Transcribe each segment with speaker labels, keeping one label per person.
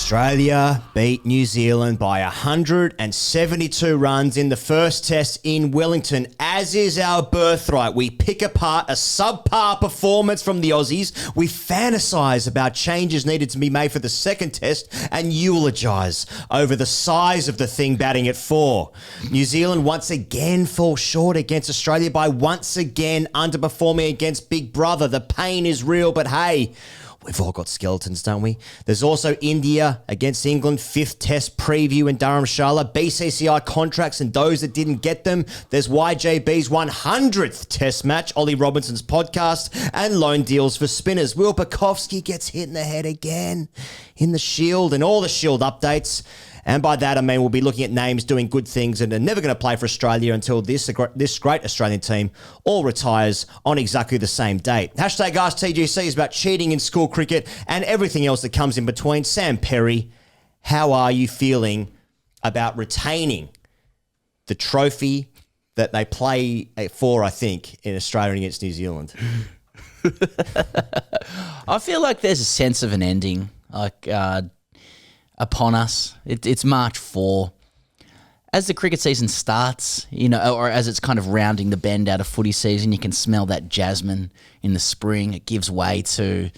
Speaker 1: Australia beat New Zealand by 172 runs in the first test in Wellington. As is our birthright, we pick apart a subpar performance from the Aussies. We fantasise about changes needed to be made for the second test and eulogise over the size of the thing batting at 4. New Zealand once again fall short against Australia by once again underperforming against Big Brother. The pain is real, but hey, we've all got skeletons, don't we? There's also India against England, 5th test preview in Dharamshala, BCCI contracts and those that didn't get them. There's YJB's 100th test match, Ollie Robinson's podcast, and loan deals for spinners. Will Bukowski gets hit in the head again in the Shield, and all the Shield updates. And by that, I mean, we'll be looking at names doing good things and are never going to play for Australia until this great Australian team all retires on exactly the same date. Hashtag AskTGC is about cheating in school cricket and everything else that comes in between. Sam Perry, how are you feeling about retaining the trophy that they play for, I think, in Australia against New Zealand?
Speaker 2: I feel like there's a sense of an ending, upon us. It's March 4. As the cricket season starts, or as it's kind of rounding the bend out of footy season, you can smell that jasmine in the spring. It gives way to,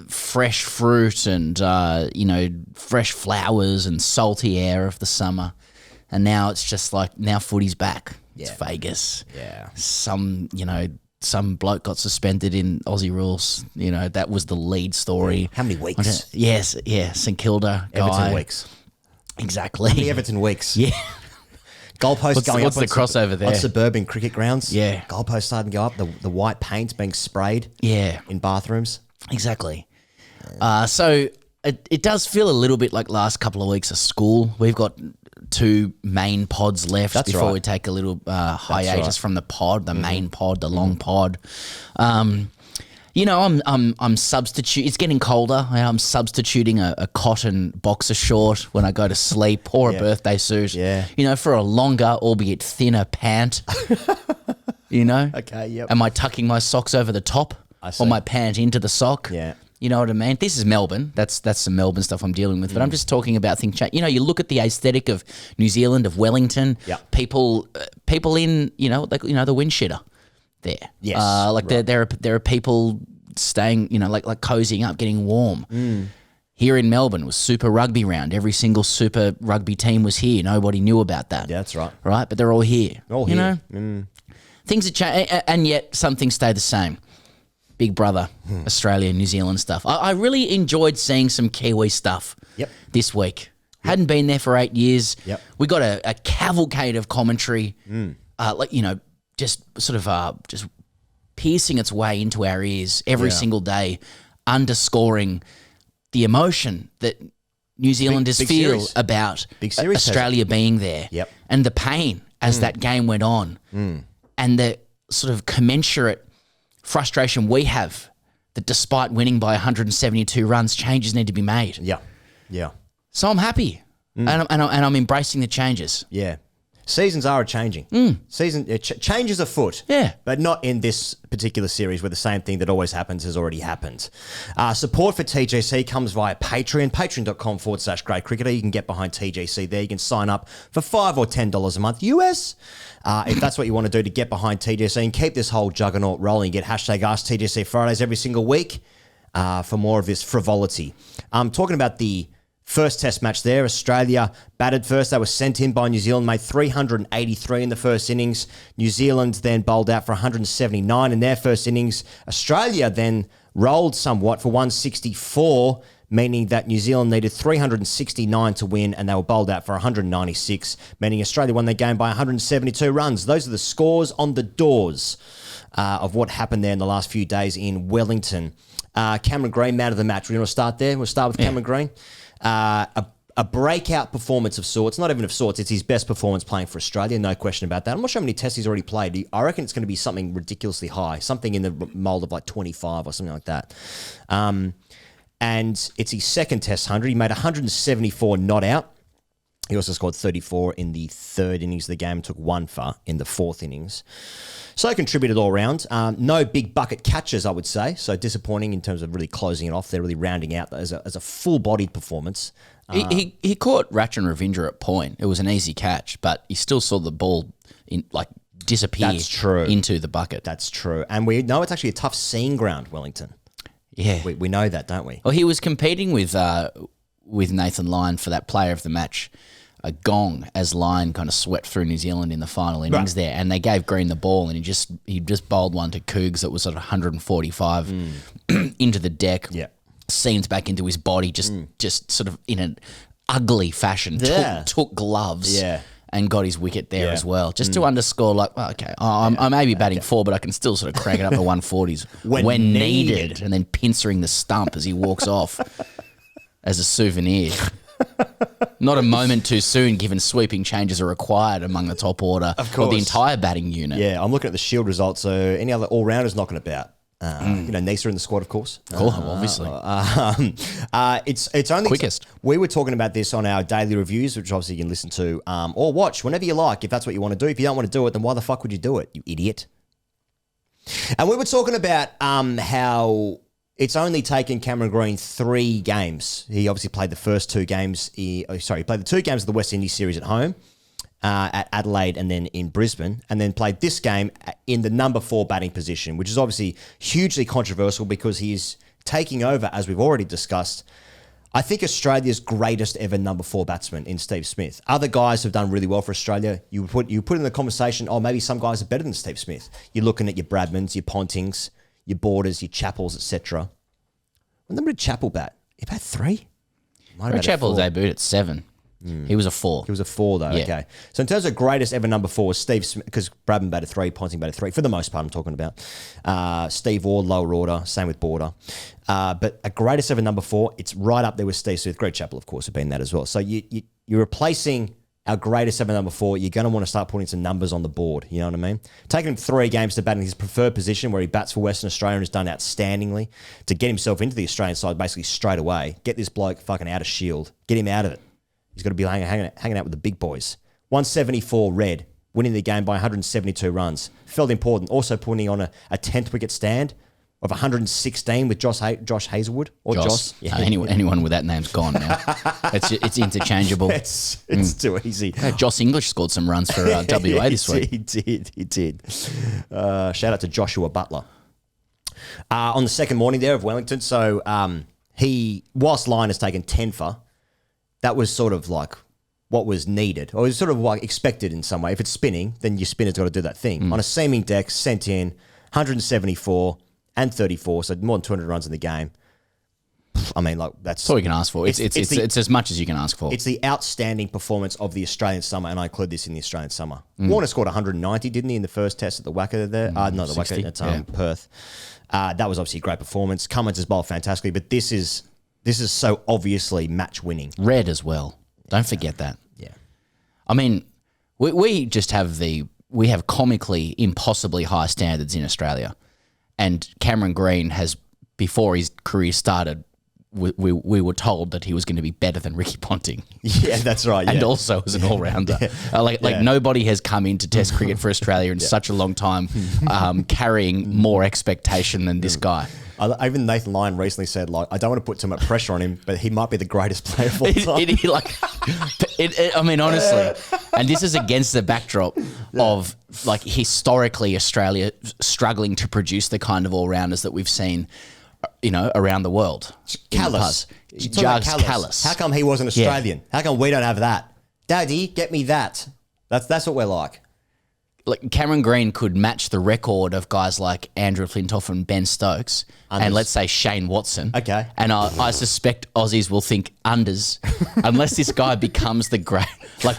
Speaker 2: fresh fruit and, fresh flowers and salty air of the summer. And now it's just like, now footy's back. It's Vegas. Yeah. Some bloke got suspended in Aussie rules. That was the lead story.
Speaker 1: How many weeks?
Speaker 2: Yes, St Kilda guy.
Speaker 1: Everton weeks.
Speaker 2: Exactly.
Speaker 1: How many Everton weeks?
Speaker 2: Yeah.
Speaker 1: Goalposts going
Speaker 2: up. What's the crossover there?
Speaker 1: On suburban cricket grounds.
Speaker 2: Yeah.
Speaker 1: Goalposts starting to go up. The white paint's being sprayed.
Speaker 2: Yeah.
Speaker 1: In bathrooms.
Speaker 2: Exactly. So it does feel a little bit like last couple of weeks of school. We've got 2 main pods left before we take a little hiatus from the pod, the main pod, the long pod. I'm substitute. It's getting colder. I'm substituting a cotton boxer short when I go to sleep or a birthday suit.
Speaker 1: Yeah.
Speaker 2: For a longer, albeit thinner pant.
Speaker 1: Okay. Yep.
Speaker 2: Am I tucking my socks over the top or my pant into the sock?
Speaker 1: Yeah.
Speaker 2: You know what I mean? This is Melbourne. That's some Melbourne stuff I'm dealing with. But I'm just talking about things. You look at the aesthetic of New Zealand, of Wellington.
Speaker 1: Yeah.
Speaker 2: People in the wind shitter there.
Speaker 1: Yes.
Speaker 2: Right. there are people staying. Like cozying up, getting warm. Here in Melbourne it was Super Rugby round. Every single Super Rugby team was here. Nobody knew about that.
Speaker 1: Yeah, that's right.
Speaker 2: Right, but they're all here.
Speaker 1: All here.
Speaker 2: Things have changed, and yet some things stay the same. Big Brother, Australia, New Zealand stuff. I really enjoyed seeing some Kiwi stuff this week. Hadn't been there for 8 years.
Speaker 1: Yep.
Speaker 2: We got a cavalcade of commentary, just piercing its way into our ears every single day, underscoring the emotion that New Zealanders feel about Australia being there.
Speaker 1: Yep.
Speaker 2: And the pain as that game went on. And the sort of commensurate frustration we have that despite winning by 172 runs, changes need to be made.
Speaker 1: Yeah.
Speaker 2: So I'm happy, and I'm embracing the changes.
Speaker 1: Yeah. Seasons are changing. Changes afoot.
Speaker 2: Yeah.
Speaker 1: But not in this particular series where the same thing that always happens has already happened. Support for TGC comes via Patreon, patreon.com/Great Cricketer. You can get behind TGC there. You can sign up for $5 or $10 a month US. If that's what you want to do to get behind TGC and keep this whole juggernaut rolling, get hashtag AskTGC Fridays every single week for more of this frivolity. Talking about the first test match there, Australia batted first. They were sent in by New Zealand, made 383 in the first innings. New Zealand then bowled out for 179 in their first innings. Australia then rolled somewhat for 164, meaning that New Zealand needed 369 to win, and they were bowled out for 196, meaning Australia won their game by 172 runs. Those are the scores on the doors of what happened there in the last few days in Wellington. Cameron Green, man of the match. We want to start there? We'll start with Cameron Green. A breakout performance of sorts, not even of sorts, it's his best performance playing for Australia, no question about that. I'm not sure how many tests he's already played. I reckon it's going to be something ridiculously high, something in the mould of like 25 or something like that. And it's his second test 100. He made 174 not out. He also scored 34 in the third innings of the game, took one for in the fourth innings. So contributed all round. No big bucket catches, I would say. So disappointing in terms of really closing it off. They're really rounding out as a full-bodied performance.
Speaker 2: He caught Rachin Ravindra at point. It was an easy catch, but he still saw the ball disappear into the bucket.
Speaker 1: That's true. And we know it's actually a tough seeing ground, Wellington.
Speaker 2: Yeah.
Speaker 1: We know that, don't we?
Speaker 2: Well, he was competing with Nathan Lyon for that player of the match, a gong, as Lyon kind of swept through New Zealand in the final innings there, and they gave Green the ball, and he just bowled one to Cougs that was at 145 into the deck.
Speaker 1: Yeah.
Speaker 2: Seams back into his body, just sort of in an ugly fashion. Took gloves.
Speaker 1: Yeah.
Speaker 2: And got his wicket there as well, just to underscore, I may be batting 4, but I can still sort of crank it up to 140s when needed, and then pincering the stump as he walks off as a souvenir. Not a moment too soon, given sweeping changes are required among the top order of the entire batting unit.
Speaker 1: Yeah, I'm looking at the Shield results. So any other all-rounders knocking about? Nisa in the squad, of course.
Speaker 2: Cool, obviously.
Speaker 1: It's only
Speaker 2: quickest.
Speaker 1: We were talking about this on our daily reviews, which obviously you can listen to or watch whenever you like, if that's what you want to do. If you don't want to do it, then why the fuck would you do it, you idiot? And we were talking about how it's only taken Cameron Green 3 games. He obviously played the first 2 games. He played the 2 games of the West Indies series at home. At Adelaide and then in Brisbane, and then played this game in the number 4 batting position, which is obviously hugely controversial because he's taking over, as we've already discussed, I think Australia's greatest ever number 4 batsman in Steve Smith. Other guys have done really well for Australia. You put in the conversation, maybe some guys are better than Steve Smith. You're looking at your Bradmans, your Pontings, your Borders, your Chappells, etc. What number did Chappell bat? He bat 3?
Speaker 2: Chappell debuted at 7. He was a 4.
Speaker 1: He was a 4, though. Yeah. Okay. So in terms of greatest ever number 4, Steve Smith, because Bradman batted 3, Ponting batted 3, for the most part I'm talking about. Steve Ward, lower order, same with Border. But a greatest ever number 4, it's right up there with Steve Smith. Greg Chappell, of course, have been that as well. So you're replacing our greatest ever number 4. You're going to want to start putting some numbers on the board. You know what I mean? Taking him 3 games to bat in his preferred position where he bats for Western Australia and has done outstandingly to get himself into the Australian side basically straight away. Get this bloke fucking out of Shield. Get him out of it. He's got to be hanging out with the big boys. 174 red, winning the game by 172 runs. Felt important. Also putting on a 10th wicket stand of 116 with Josh Hazelwood. Or Josh.
Speaker 2: Yeah. Anyone with that name's gone now. It's interchangeable.
Speaker 1: It's too easy.
Speaker 2: Josh English scored some runs for WA this week.
Speaker 1: He did. Shout out to Joshua Butler. On the second morning there of Wellington, so whilst Lyon has taken 10 for, that was sort of like what was needed, or it was sort of like expected in some way. If it's spinning, then your spinner's got to do that thing. On a seaming deck, sent in 174 and 34, so more than 200 runs in the game. I mean, that's
Speaker 2: all you can ask for. It's as much as you can ask for.
Speaker 1: It's the outstanding performance of the Australian summer, and I include this in the Australian summer. Warner scored 190, didn't he, in the first test at the Wacker there? No, the 60, Wacker at Perth. That was obviously a great performance. Cummins has bowled fantastically, but this is so obviously match winning.
Speaker 2: Red as well. Don't forget that.
Speaker 1: Yeah.
Speaker 2: I mean, we just have we have comically impossibly high standards in Australia. And Cameron Green has, before his career started, we were told that he was going to be better than Ricky Ponting.
Speaker 1: Yeah, that's right.
Speaker 2: And also as an all-rounder. Nobody has come into Test cricket for Australia in such a long time carrying more expectation than this guy.
Speaker 1: Even Nathan Lyon recently said, I don't want to put too much pressure on him, but he might be the greatest player of all time.
Speaker 2: I mean, honestly, and this is against the backdrop of, historically Australia struggling to produce the kind of all-rounders that we've seen, around the world.
Speaker 1: Callous.
Speaker 2: Jugs Callous.
Speaker 1: How come he wasn't Australian? Yeah. How come we don't have that? Daddy, get me that. That's what we're like.
Speaker 2: Cameron Green could match the record of guys like Andrew Flintoff and Ben Stokes and let's say Shane Watson.
Speaker 1: Okay.
Speaker 2: And I suspect Aussies will think unders unless this guy becomes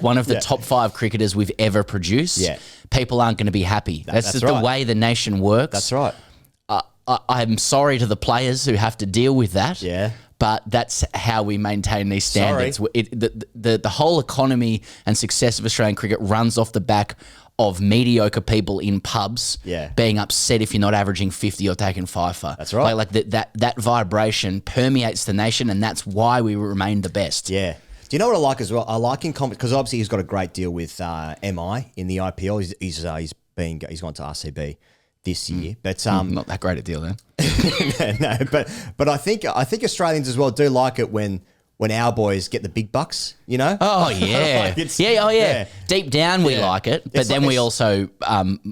Speaker 2: one of the top 5 cricketers we've ever produced. Yeah. People aren't going to be happy. That's just right. The way the nation works.
Speaker 1: That's right.
Speaker 2: I'm sorry to the players who have to deal with that.
Speaker 1: Yeah.
Speaker 2: But that's how we maintain these standards. The whole economy and success of Australian cricket runs off the back of mediocre people in pubs being upset if you're not averaging 50 or taking 5 for.
Speaker 1: That's right.
Speaker 2: That vibration permeates the nation, and that's why we remain the best.
Speaker 1: Yeah. Do you know what I like as well? I like in because obviously he's got a great deal with MI in the IPL. He's gone to RCB this year, but
Speaker 2: Not that great a deal then.
Speaker 1: no, but I think Australians as well do like it when our boys get the big bucks, you know?
Speaker 2: Oh yeah,
Speaker 1: Like
Speaker 2: yeah. Deep down, we
Speaker 1: Yeah.
Speaker 2: like it, but
Speaker 1: It's
Speaker 2: then
Speaker 1: like-
Speaker 2: we also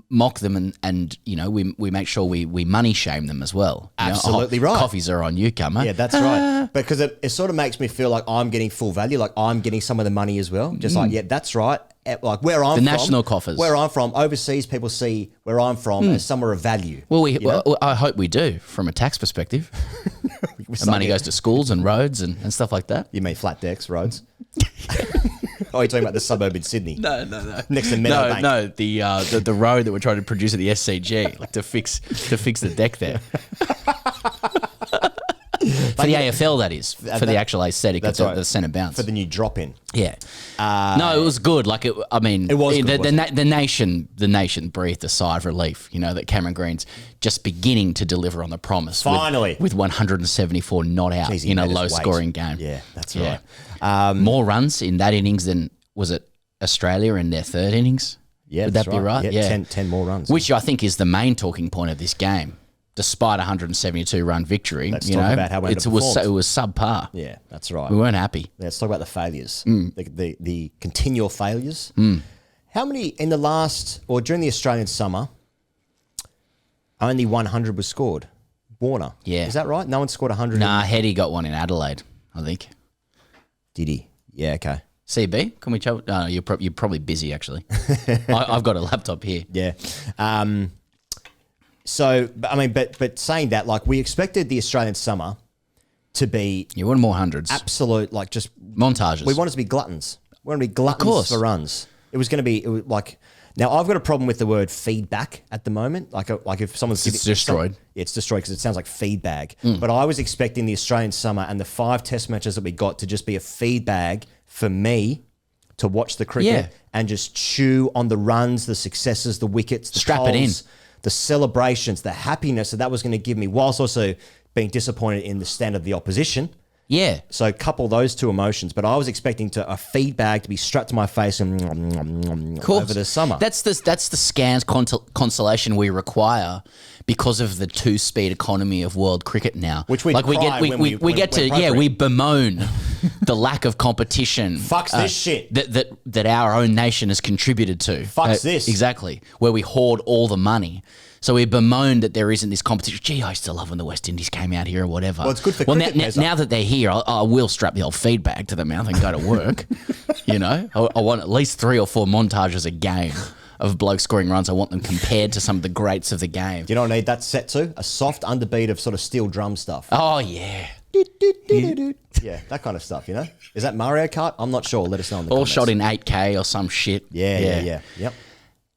Speaker 2: mock them and you know we make sure we money shame them as well. You know,
Speaker 1: Absolutely right.
Speaker 2: Coffees are on you, Cummer.
Speaker 1: Yeah, that's right. Because it sort of makes me feel like I'm getting full value, like I'm getting some of the money as well. Just like, yeah, that's right. Like where I'm
Speaker 2: The
Speaker 1: from,
Speaker 2: national coffers.
Speaker 1: Where I'm from, overseas people see where I'm from as somewhere of value.
Speaker 2: Well,
Speaker 1: you know?
Speaker 2: well, I hope we do from a tax perspective. The money goes to schools and roads and stuff like that.
Speaker 1: You mean flat decks, roads? Oh, you're talking about the suburb in Sydney?
Speaker 2: No.
Speaker 1: Next to Meadowbank.
Speaker 2: No, the road that we're trying to produce at the SCG, like to fix the deck there. For the AFL, that is. For the actual aesthetic of the centre bounce.
Speaker 1: For the new drop-in.
Speaker 2: Yeah. No, it was good. Like, it
Speaker 1: was good,
Speaker 2: the nation breathed a sigh of relief, you know, that Cameron Green's just beginning to deliver on the promise.
Speaker 1: Finally.
Speaker 2: With 174 not out
Speaker 1: Jeez, he
Speaker 2: in a
Speaker 1: made us
Speaker 2: low-scoring
Speaker 1: wait.
Speaker 2: game.
Speaker 1: Yeah, that's right.
Speaker 2: More runs in that innings than, was it Australia in their third innings?
Speaker 1: Yeah,
Speaker 2: Would
Speaker 1: that's
Speaker 2: that be right?
Speaker 1: Yeah, 10 more runs.
Speaker 2: Which I think is the main talking point of this game. Despite a 172-run victory,
Speaker 1: Let's
Speaker 2: you
Speaker 1: talk
Speaker 2: know,
Speaker 1: about how we
Speaker 2: it was
Speaker 1: underperformed.
Speaker 2: subpar.
Speaker 1: Yeah, that's right.
Speaker 2: We weren't happy.
Speaker 1: Let's talk about the failures,
Speaker 2: Mm.
Speaker 1: the continual failures. How many in the last, or during the Australian summer, only 100 was scored? Warner.
Speaker 2: Yeah.
Speaker 1: Is that right? No one scored 100?
Speaker 2: Nah, Hetty got one in Adelaide, I think.
Speaker 1: Did he? Yeah, okay.
Speaker 2: CB, can we chat? No, you're probably busy, actually. I've got a laptop here.
Speaker 1: Yeah. So, I mean, but saying that, like, we expected the Australian summer to be
Speaker 2: You want more hundreds.
Speaker 1: absolute, like, just,
Speaker 2: Montages.
Speaker 1: we wanted to be gluttons. We wanted to be gluttons
Speaker 2: course.
Speaker 1: for runs. It was going to be, like, now I've got a problem with the word feedback at the moment. Like if someone's
Speaker 2: It's destroyed.
Speaker 1: It's destroyed because it sounds like feedback. But I was expecting the Australian summer and the 5 test matches that we got to just be a feedback for me to watch the cricket
Speaker 2: Yeah.
Speaker 1: and just chew on the runs, the successes, the wickets, the
Speaker 2: Strap it in.
Speaker 1: tolls, the celebrations, the happiness that was going to give me, whilst also being disappointed in the stand of the opposition.
Speaker 2: Yeah.
Speaker 1: So couple those two emotions, but I was expecting a feedback to be strapped to my face and over the summer.
Speaker 2: That's the scans consolation we require because of the 2-speed economy of world cricket now.
Speaker 1: Which we decry when
Speaker 2: we bemoan the lack of competition.
Speaker 1: Fucks this shit.
Speaker 2: that our own nation has contributed to.
Speaker 1: Fucks this.
Speaker 2: Exactly. Where we hoard all the money. So we bemoan that there isn't this competition. Gee, I used to love when the West Indies came out here or whatever.
Speaker 1: Well, it's good for cricket, Pezza.
Speaker 2: now that they're here, I will strap the old feedback to the mouth and go to work. You know, I want at least 3 or 4 montages a game of blokes scoring runs. I want them compared to some of the greats of the game.
Speaker 1: Do you know what I need that set to? A soft underbeat of sort of steel drum stuff.
Speaker 2: Oh, yeah.
Speaker 1: Yeah, that kind of stuff, you know? Is that Mario Kart? I'm not sure. Let us know in the
Speaker 2: All
Speaker 1: comments.
Speaker 2: shot in 8K or some shit.
Speaker 1: Yeah. Yep.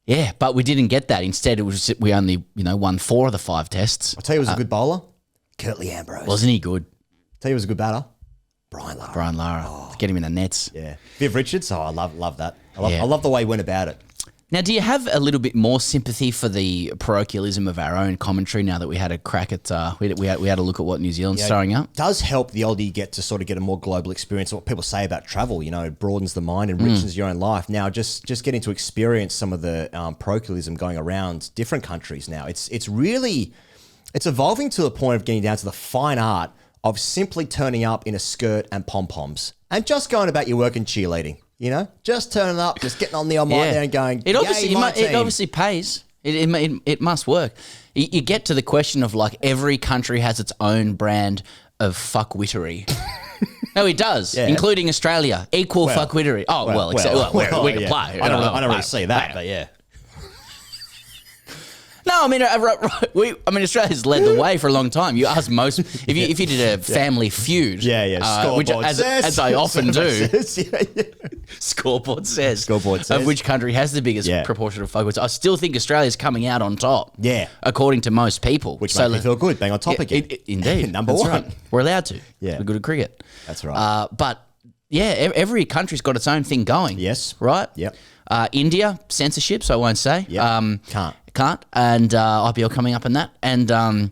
Speaker 2: Yeah, but we didn't get that. Instead, it was we only won 4 of the 5 tests.
Speaker 1: I'll tell you who was a good bowler. Curtly Ambrose.
Speaker 2: Wasn't he good?
Speaker 1: Tell you who was a good batter. Brian Lara.
Speaker 2: Brian Lara. Get him in the nets.
Speaker 1: Yeah. Viv Richards. Oh, I love that.
Speaker 2: Yeah.
Speaker 1: I love the way he went about it.
Speaker 2: Now, do you have a little bit more sympathy for the parochialism of our own commentary now that we had a crack at we had a look at what New Zealand's throwing up?
Speaker 1: It does help the older you get to sort of get a more global experience of what people say about travel. You know, it broadens the mind and enriches your own life. Now, just getting to experience some of the parochialism going around different countries now. It's evolving to the point of getting down to the fine art of simply turning up in a skirt and pom-poms and just going about your work and cheerleading. You know, just turning up, just getting on the mic there and going,
Speaker 2: It obviously,
Speaker 1: "Yay, my
Speaker 2: it
Speaker 1: team."
Speaker 2: obviously pays. It must work. You get to the question of like every country has its own brand of fuckwittery. No, it does, including Australia. Equal fuckwittery. Oh, we can play.
Speaker 1: I don't really see that, but yeah.
Speaker 2: No, I mean, Australia's led the way for a long time. You ask most if you did a family feud, which
Speaker 1: Scoreboard says.
Speaker 2: as I often do.
Speaker 1: Yeah.
Speaker 2: Scoreboard says.
Speaker 1: Scoreboard says.
Speaker 2: Of which country has the biggest proportion of fuckwits. I still think Australia's coming out on top.
Speaker 1: Yeah.
Speaker 2: According to most people.
Speaker 1: Which makes me feel good, being on top again.
Speaker 2: Indeed.
Speaker 1: Number
Speaker 2: That's
Speaker 1: one.
Speaker 2: right. We're allowed to.
Speaker 1: Yeah.
Speaker 2: We're good at cricket.
Speaker 1: That's right.
Speaker 2: But yeah, every country's got its own thing going.
Speaker 1: Yes.
Speaker 2: Right?
Speaker 1: Yep.
Speaker 2: India, censorship, so I won't say.
Speaker 1: Yep. Can't.
Speaker 2: can't. And IPL coming up in that. And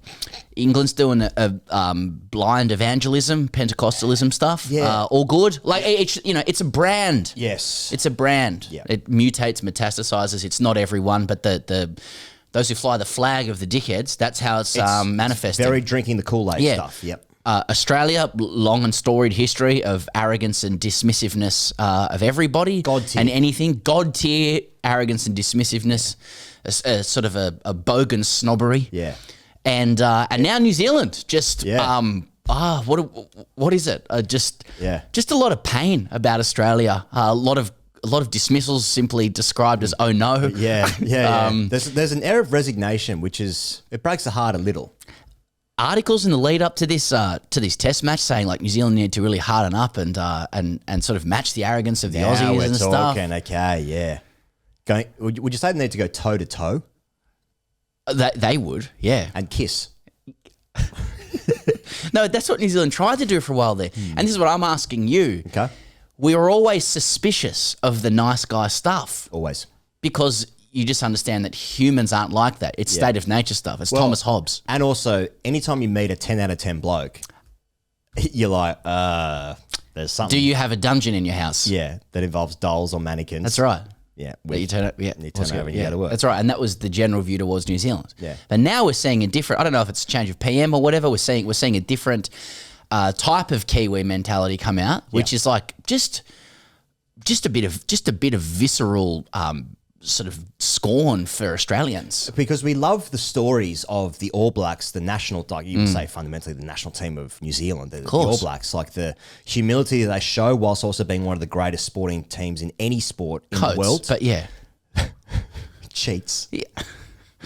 Speaker 2: England's doing a blind evangelism, Pentecostalism stuff.
Speaker 1: Yeah.
Speaker 2: All good. Like, it's a brand.
Speaker 1: Yes.
Speaker 2: It's a brand.
Speaker 1: Yeah.
Speaker 2: It mutates, metastasizes. It's not everyone, but those who fly the flag of the dickheads, that's how it's manifested.
Speaker 1: Very drinking the Kool-Aid stuff. Yep.
Speaker 2: Australia, long and storied history of arrogance and dismissiveness of everybody.
Speaker 1: God tier.
Speaker 2: And anything. God tier arrogance and dismissiveness, sort of a bogan snobbery.
Speaker 1: Yeah.
Speaker 2: And now New Zealand, just what is it? Just a lot of pain about Australia. A lot of dismissals simply described as "oh no."
Speaker 1: Yeah. There's an air of resignation, which it breaks the heart a little.
Speaker 2: Articles in the lead up to this test match saying like New Zealand need to really harden up and sort of match the arrogance of the Aussies and stuff.
Speaker 1: Okay, yeah. Would you say they need to go toe to toe?
Speaker 2: They would, yeah.
Speaker 1: And kiss.
Speaker 2: No, that's what New Zealand tried to do for a while there. And this is what I'm asking you.
Speaker 1: Okay.
Speaker 2: We were always suspicious of the nice guy stuff.
Speaker 1: Always.
Speaker 2: Because you just understand that humans aren't like that. It's state of nature stuff. It's Thomas Hobbes.
Speaker 1: And also, anytime you meet a 10 out of 10 bloke, you're like, there's something.
Speaker 2: Do you have a dungeon in your house?
Speaker 1: Yeah, that involves dolls or mannequins.
Speaker 2: That's right.
Speaker 1: Yeah.
Speaker 2: That you turn up,
Speaker 1: you turn over and you go to work.
Speaker 2: That's right. And that was the general view towards New Zealand.
Speaker 1: Yeah.
Speaker 2: But now we're seeing a different, I don't know if it's a change of PM or whatever, we're seeing a different type of Kiwi mentality come out, which is like just a bit of visceral sort of scorn for Australians.
Speaker 1: Because we love the stories of the All Blacks, the national, like you would say fundamentally the national team of New Zealand, the All Blacks, like the humility that they show whilst also being one of the greatest sporting teams in any sport in the world.
Speaker 2: But yeah.
Speaker 1: Cheats.
Speaker 2: Yeah.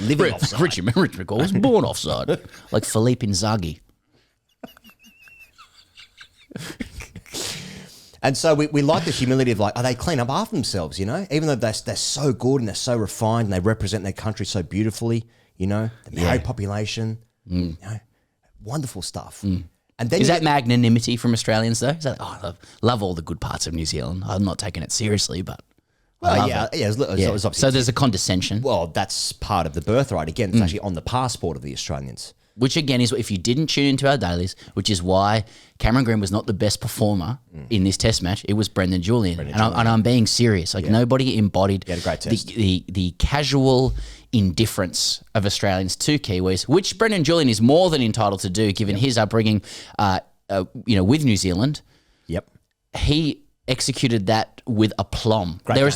Speaker 1: Living offside.
Speaker 2: Richie McCaw was born offside. Like Philippe Inzaghi.
Speaker 1: And so we like the humility of like, they clean up after themselves, you know? Even though they're so good and they're so refined and they represent their country so beautifully, you know? The Maori population, you know? Wonderful stuff. And then
Speaker 2: Is that magnanimity from Australians though? Is that, I love all the good parts of New Zealand. I'm not taking it seriously, but I love it.
Speaker 1: It's obviously,
Speaker 2: So there's a condescension.
Speaker 1: well, that's part of the birthright. Again, it's actually on the passport of the Australians.
Speaker 2: Which again is, if you didn't tune into our dailies, which is why Cameron Green was not the best performer in this test match, it was Brendan Julian. And I'm being serious. Like nobody embodied
Speaker 1: He had a great test.
Speaker 2: the casual indifference of Australians to Kiwis, which Brendan Julian is more than entitled to do given his upbringing with New Zealand.
Speaker 1: Yep.
Speaker 2: He executed that with aplomb.
Speaker 1: Great
Speaker 2: There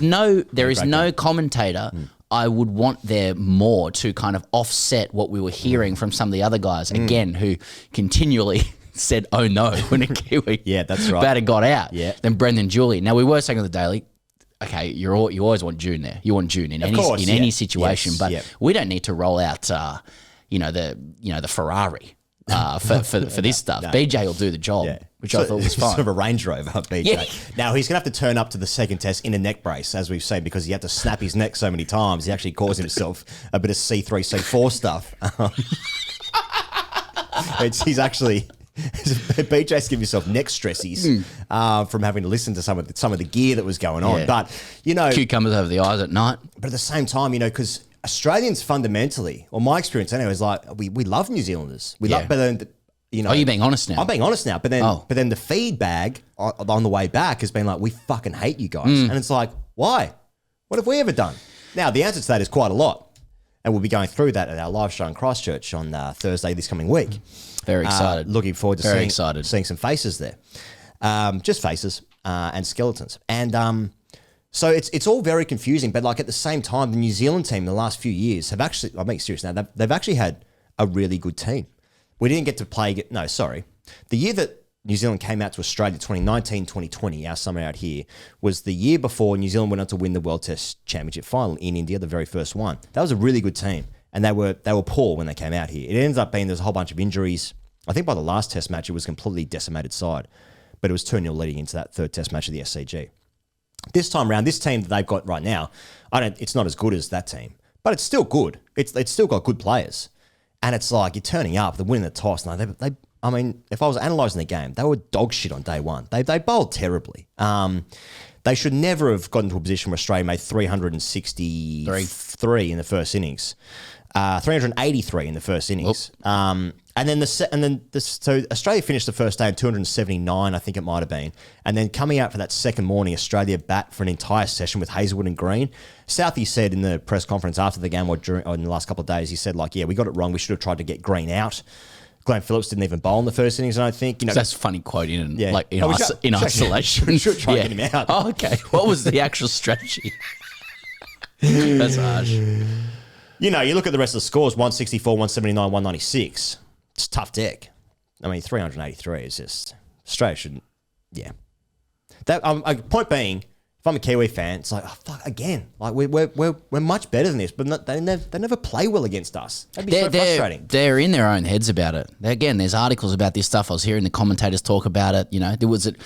Speaker 2: is
Speaker 1: game.
Speaker 2: no commentator I would want there more to kind of offset what we were hearing from some of the other guys, again, who continually said, oh no, when a Kiwi
Speaker 1: Yeah, that's right.
Speaker 2: batter got out.
Speaker 1: Yeah.
Speaker 2: Then Brendan Julian. Now, we were saying on the daily, okay, you always want June there. You want June in any situation,
Speaker 1: Yes,
Speaker 2: but
Speaker 1: yep.
Speaker 2: we don't need to roll out, the Ferrari for this stuff. BJ will do the job, which I thought was fine.
Speaker 1: Sort of a Range Rover, BJ.
Speaker 2: Yeah.
Speaker 1: Now, he's going to have to turn up to the second test in a neck brace, as we've said, because he had to snap his neck so many times. He actually caused himself a bit of C3, C4 stuff. He's actually... BJ's giving himself neck stressies from having to listen to some of the gear that was going on.
Speaker 2: Yeah.
Speaker 1: But, you know...
Speaker 2: Cucumbers over the eyes at night.
Speaker 1: But at the same time, you know, because Australians fundamentally, or my experience anyway, is like, we love New Zealanders. We love... But then, you know...
Speaker 2: Are you being honest now?
Speaker 1: I'm being honest now, but then the feedback on the way back has been like, we fucking hate you guys. And it's like, why? What have we ever done? Now, the answer to that is quite a lot. And we'll be going through that at our live show in Christchurch on Thursday this coming week.
Speaker 2: Very excited.
Speaker 1: Looking forward to
Speaker 2: Very excited.
Speaker 1: seeing some faces there. Just faces and skeletons. And so it's all very confusing. But like at the same time, the New Zealand team in the last few years have actually, I'm being serious now, they've actually had a really good team. We didn't get to play, the year that New Zealand came out to Australia, 2019, 2020, our summer out here, was the year before New Zealand went on to win the World Test Championship final in India, the very first one. That was a really good team. And they were poor when they came out here. It ends up being there's a whole bunch of injuries. I think by the last test match, it was a completely decimated side. But it was 2-0 leading into that third test match of the SCG. This time around, this team that they've got right now, it's not as good as that team. But it's still good. It's still got good players. And it's like, you're turning up, they're winning the toss. Now, if I was analysing the game, they were dog shit on day one. They bowled terribly. They should never have gotten to a position where Australia made 363 in the first innings. 383 in the first innings. So Australia finished the first day at 279, I think it might have been. And then coming out for that second morning, Australia bat for an entire session with Hazelwood and Green. Southey said in the press conference after the game or in the last couple of days, he said, like, yeah, we got it wrong. We should have tried to get Green out. Glenn Phillips didn't even bowl in the first innings, and I think,
Speaker 2: that's a funny quote in
Speaker 1: isolation.
Speaker 2: We
Speaker 1: should try to get him out.
Speaker 2: Oh, okay. What was the actual strategy? That's harsh.
Speaker 1: You look at the rest of the scores, 164, 179, 196. It's a tough deck. I mean, 383 is just... Australia shouldn't... Yeah. Point being, if I'm a Kiwi fan, it's like, oh, fuck, again. Like, we're much better than this, but they never play well against us. That'd be so frustrating.
Speaker 2: They're in their own heads about it. Again, there's articles about this stuff. I was hearing the commentators talk about it. Was it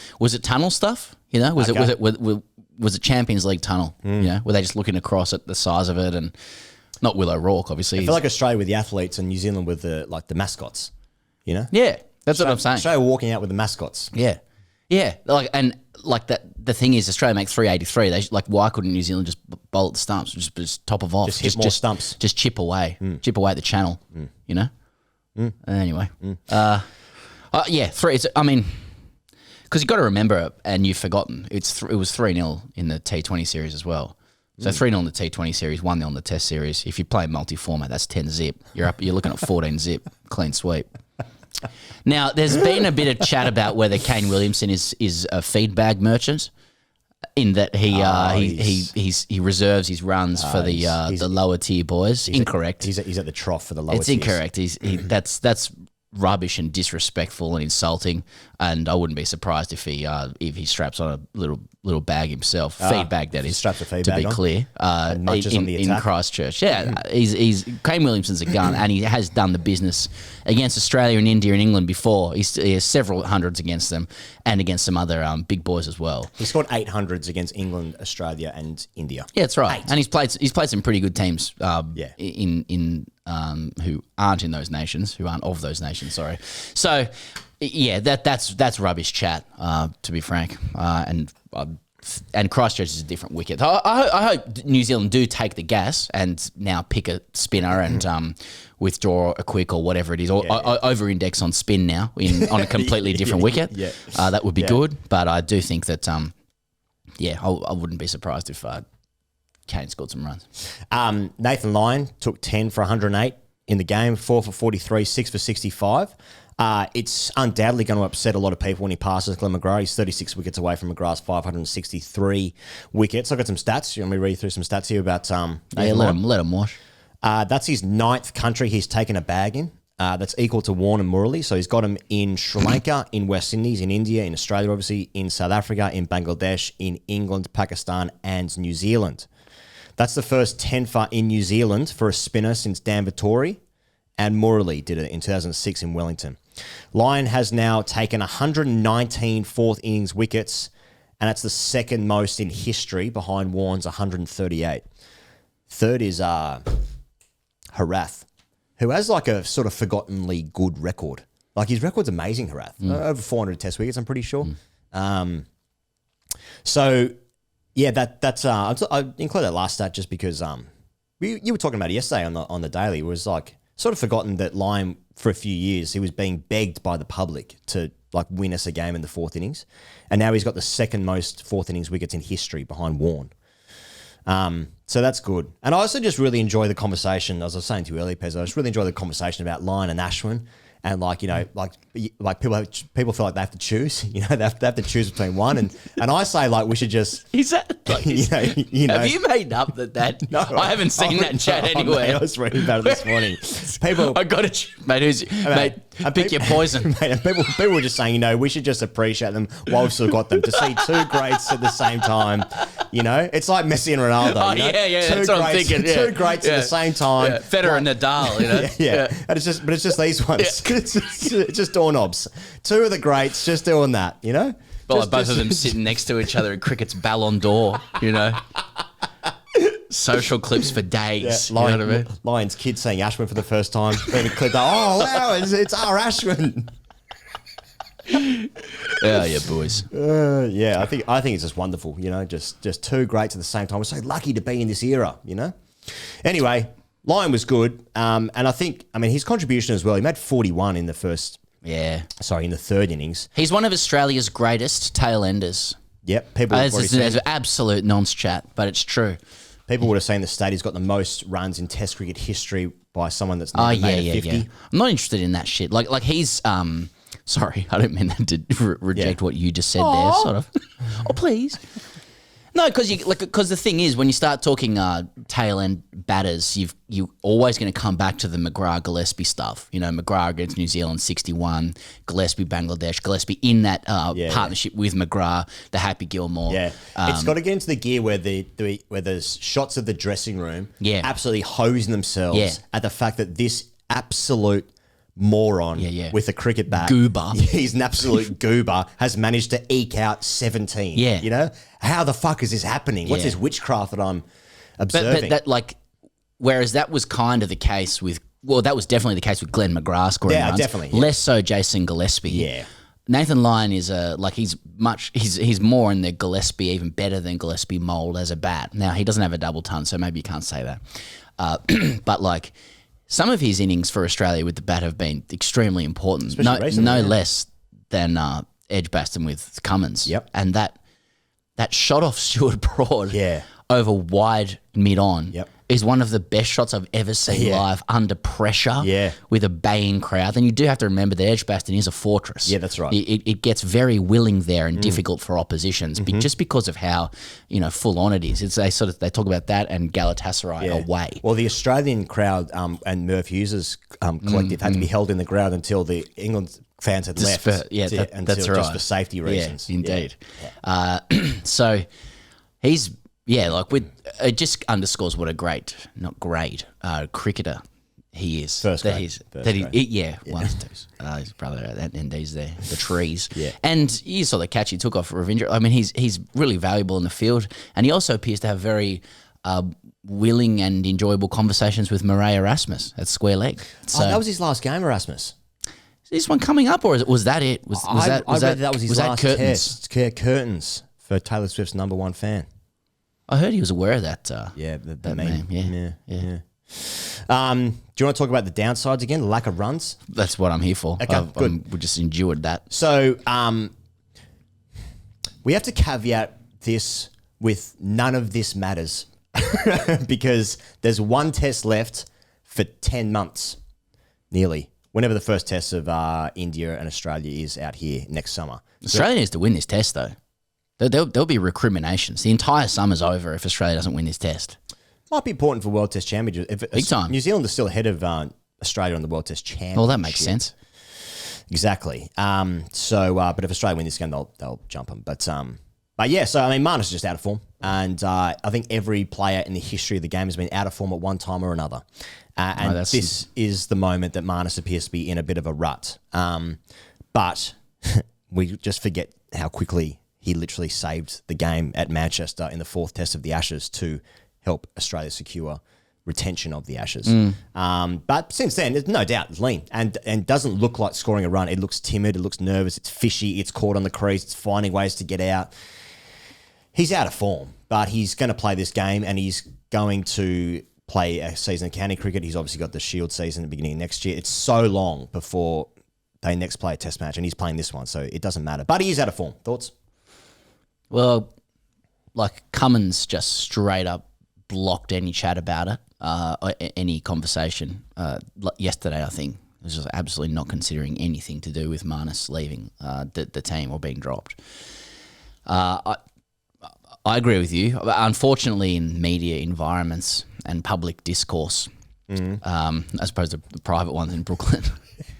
Speaker 2: tunnel stuff? Was it Champions League tunnel? Were they just looking across at the size of it and... Not Will O'Rourke, obviously.
Speaker 1: I feel like Australia with the athletes and New Zealand with the mascots,
Speaker 2: Yeah, that's what I'm saying.
Speaker 1: Australia walking out with the mascots.
Speaker 2: Yeah. The thing is, Australia make 383. Why couldn't New Zealand just bowl at the stumps, just top of off,
Speaker 1: just hit more stumps,
Speaker 2: just chip away at the channel, Anyway, three. Because you got to remember, and you've forgotten, it was 3-0 in the T20 series as well. So 3-0 in the T20 series, 1-0 in the Test series. If you play multi-format, that's 10 zip. You're looking at 14 zip, clean sweep. Now, there's been a bit of chat about whether Kane Williamson is a feed bag merchant, in that he reserves his runs for the lower tier boys. Incorrect.
Speaker 1: He's at the trough for the lower tiers.
Speaker 2: It's incorrect. That's rubbish and disrespectful and insulting, and I wouldn't be surprised if he straps on a little bag himself, feed bag that is,
Speaker 1: straps a feed
Speaker 2: to
Speaker 1: bag
Speaker 2: be
Speaker 1: on.
Speaker 2: clear, in Christchurch. He's Kane Williamson's a gun, and he has done the business against Australia and India and England before. He has several hundreds against them and against some other big boys as well.
Speaker 1: He scored 800s against England, Australia, and India.
Speaker 2: Yeah, that's right. 8. And he's played some pretty good teams. Who aren't in those nations, who aren't of those nations. Sorry. So, yeah, that's rubbish chat. To be frank, and Christchurch is a different wicket. I hope New Zealand do take the gas and now pick a spinner and withdraw a quick or whatever it is, or over-index on spin now on a completely different wicket. Yeah. That would be good. But I do think that, I wouldn't be surprised if Kane scored some runs.
Speaker 1: Nathan Lyon took 10 for 108 in the game, 4 for 43, 6 for 65. It's undoubtedly going to upset a lot of people when he passes Glenn McGrath. He's 36 wickets away from McGrath's 563 wickets. I've got some stats. You want me to read through some stats here about Nathan Lyon?
Speaker 2: Let him wash.
Speaker 1: That's his 9th country he's taken a bag in. That's equal to Warne and Murali. So he's got him in Sri Lanka, in West Indies, in India, in Australia, obviously, in South Africa, in Bangladesh, in England, Pakistan, and New Zealand. That's the first 10-for in New Zealand for a spinner since Dan Vettori, and Murali did it in 2006 in Wellington. Lyon has now taken 119 fourth innings wickets, and that's the second most in history behind Warne's 138. Third is Harath, who has like a sort of forgottenly good record. Like his record's amazing, Harath. Over 400 test wickets, I'm pretty sure. Yeah, that's I include that last stat just because you were talking about it yesterday on the Daily. It was like sort of forgotten that Lyon for a few years he was being begged by the public to like win us a game in the fourth innings, and now he's got the second most fourth innings wickets in history behind Warne. So that's good, and I also just really enjoy the conversation. As I was saying to you earlier, Pez, I just really enjoy the conversation about Lyon and Ashwin. And like people feel like they have to choose, they have to choose between one, and I say like we should just.
Speaker 2: Is that like, have you made up that? No, I haven't seen that chat anywhere.
Speaker 1: Mate, I was reading about it this morning. People,
Speaker 2: I got it, mate. Pick your poison,
Speaker 1: mate. And people were just saying, we should just appreciate them while we've still got them. To see two greats at the same time, it's like Messi and Ronaldo.
Speaker 2: Oh yeah, that's what I'm thinking.
Speaker 1: Two greats at the same time.
Speaker 2: Yeah. Federer and Nadal,
Speaker 1: yeah. And it's just these ones. Yeah. It's just doorknobs. Two of the greats just doing that,
Speaker 2: Both of them sitting next to each other in cricket's Ballon d'Or, Social clips for days.
Speaker 1: Yeah,
Speaker 2: you know what I mean?
Speaker 1: Lyon's kid saying Ashwin for the first time. Being clipped. Oh, wow, it's our Ashwin.
Speaker 2: Yeah, boys.
Speaker 1: Yeah, I think it's just wonderful. Just two greats at the same time. We're so lucky to be in this era. Anyway, Lyon was good, and I think his contribution as well. He made 41 in the third innings.
Speaker 2: He's one of Australia's greatest tail enders.
Speaker 1: Yep, people.
Speaker 2: There's absolute nonce chat, but it's true.
Speaker 1: People would have seen the state. He's got the most runs in Test cricket history by someone that's never made a 50.
Speaker 2: Yeah. I'm not interested in that shit. Like he's sorry, I don't mean that to reject what you just said there. Sort of. Oh, please. No, because the thing is, when you start talking tail end batters, you always going to come back to the McGrath Gillespie stuff. McGrath against New Zealand 61, Gillespie Bangladesh, Gillespie in that partnership with McGrath, the Happy Gilmore.
Speaker 1: Yeah, it's got to get into the gear where where there's shots of the dressing room, absolutely hosing themselves at the fact that this absolute moron with a cricket bat.
Speaker 2: Goober.
Speaker 1: He's an absolute goober, has managed to eke out 17.
Speaker 2: Yeah.
Speaker 1: How the fuck is this happening? What's this witchcraft that I'm observing?
Speaker 2: But whereas that was kind of the case with, that was definitely the case with Glenn McGrath scoring runs.
Speaker 1: Definitely. Yeah.
Speaker 2: Less so Jason Gillespie.
Speaker 1: Yeah.
Speaker 2: Nathan Lyon is he's more in the Gillespie, even better than Gillespie mold as a bat. Now, he doesn't have a double ton, so maybe you can't say that. But some of his innings for Australia with the bat have been extremely important.
Speaker 1: Especially recently,
Speaker 2: less than Edgbaston with Cummins.
Speaker 1: Yep.
Speaker 2: And that shot off Stuart Broad over wide mid-on is one of the best shots I've ever seen live under pressure with a baying crowd. Then you do have to remember that Edgbaston is a fortress.
Speaker 1: Yeah, that's right.
Speaker 2: It gets very willing there and difficult for oppositions just because of how full on it is. They talk about that and Galatasaray away.
Speaker 1: Well, the Australian crowd and Merv Hughes' collective had to be held in the ground until the England fans had left.
Speaker 2: That's right.
Speaker 1: Just for safety reasons.
Speaker 2: Yeah, indeed. Yeah. So he's it just underscores what a cricketer he is.
Speaker 1: First grade.
Speaker 2: His brother and these there, the trees.
Speaker 1: Yeah.
Speaker 2: And you saw the catch he took off Ravindra. He's really valuable in the field, and he also appears to have very willing and enjoyable conversations with Murray Erasmus at square leg. So
Speaker 1: that was his last game, Erasmus.
Speaker 2: Is this one coming up, or was that it?
Speaker 1: I read that was his last
Speaker 2: curtains?
Speaker 1: test. Curtains for Taylor Swift's #1 fan.
Speaker 2: I heard he was aware of that.
Speaker 1: That
Speaker 2: meme.
Speaker 1: Yeah. Do you want to talk about the downsides again? The lack of runs?
Speaker 2: That's what I'm here for.
Speaker 1: Okay, good.
Speaker 2: We just endured that.
Speaker 1: So we have to caveat this with none of this matters because there's one test left for 10 months, nearly. Whenever the first test of India and Australia is out here next summer.
Speaker 2: Australia needs to win this test, though. There'll be recriminations. The entire summer's over if Australia doesn't win this test.
Speaker 1: Might be important for World Test Championship.
Speaker 2: Big time.
Speaker 1: New Zealand is still ahead of Australia on the World Test Championship.
Speaker 2: Well, that makes sense.
Speaker 1: Exactly. But if Australia win this game, they'll jump them. But Marnus is just out of form, and I think every player in the history of the game has been out of form at one time or another. This is the moment that Marnus appears to be in a bit of a rut. But we just forget how quickly he literally saved the game at Manchester in the fourth test of the Ashes to help Australia secure retention of the Ashes. But since then, there's no doubt it's lean and doesn't look like scoring a run. It looks timid, it looks nervous, it's fishy, it's caught on the crease, it's finding ways to get out. He's out of form, but he's going to play this game and he's going to play a season of county cricket. He's obviously got the Shield season at the beginning of next year. It's so long before they next play a test match and he's playing this one, so it doesn't matter. But he is out of form. Thoughts?
Speaker 2: Well, Cummins just straight up blocked any chat about it, or any conversation. Yesterday, I think, it was just absolutely not considering anything to do with Marnus leaving the team or being dropped. I agree with you. Unfortunately, in media environments and public discourse, as opposed to the private ones in Brooklyn.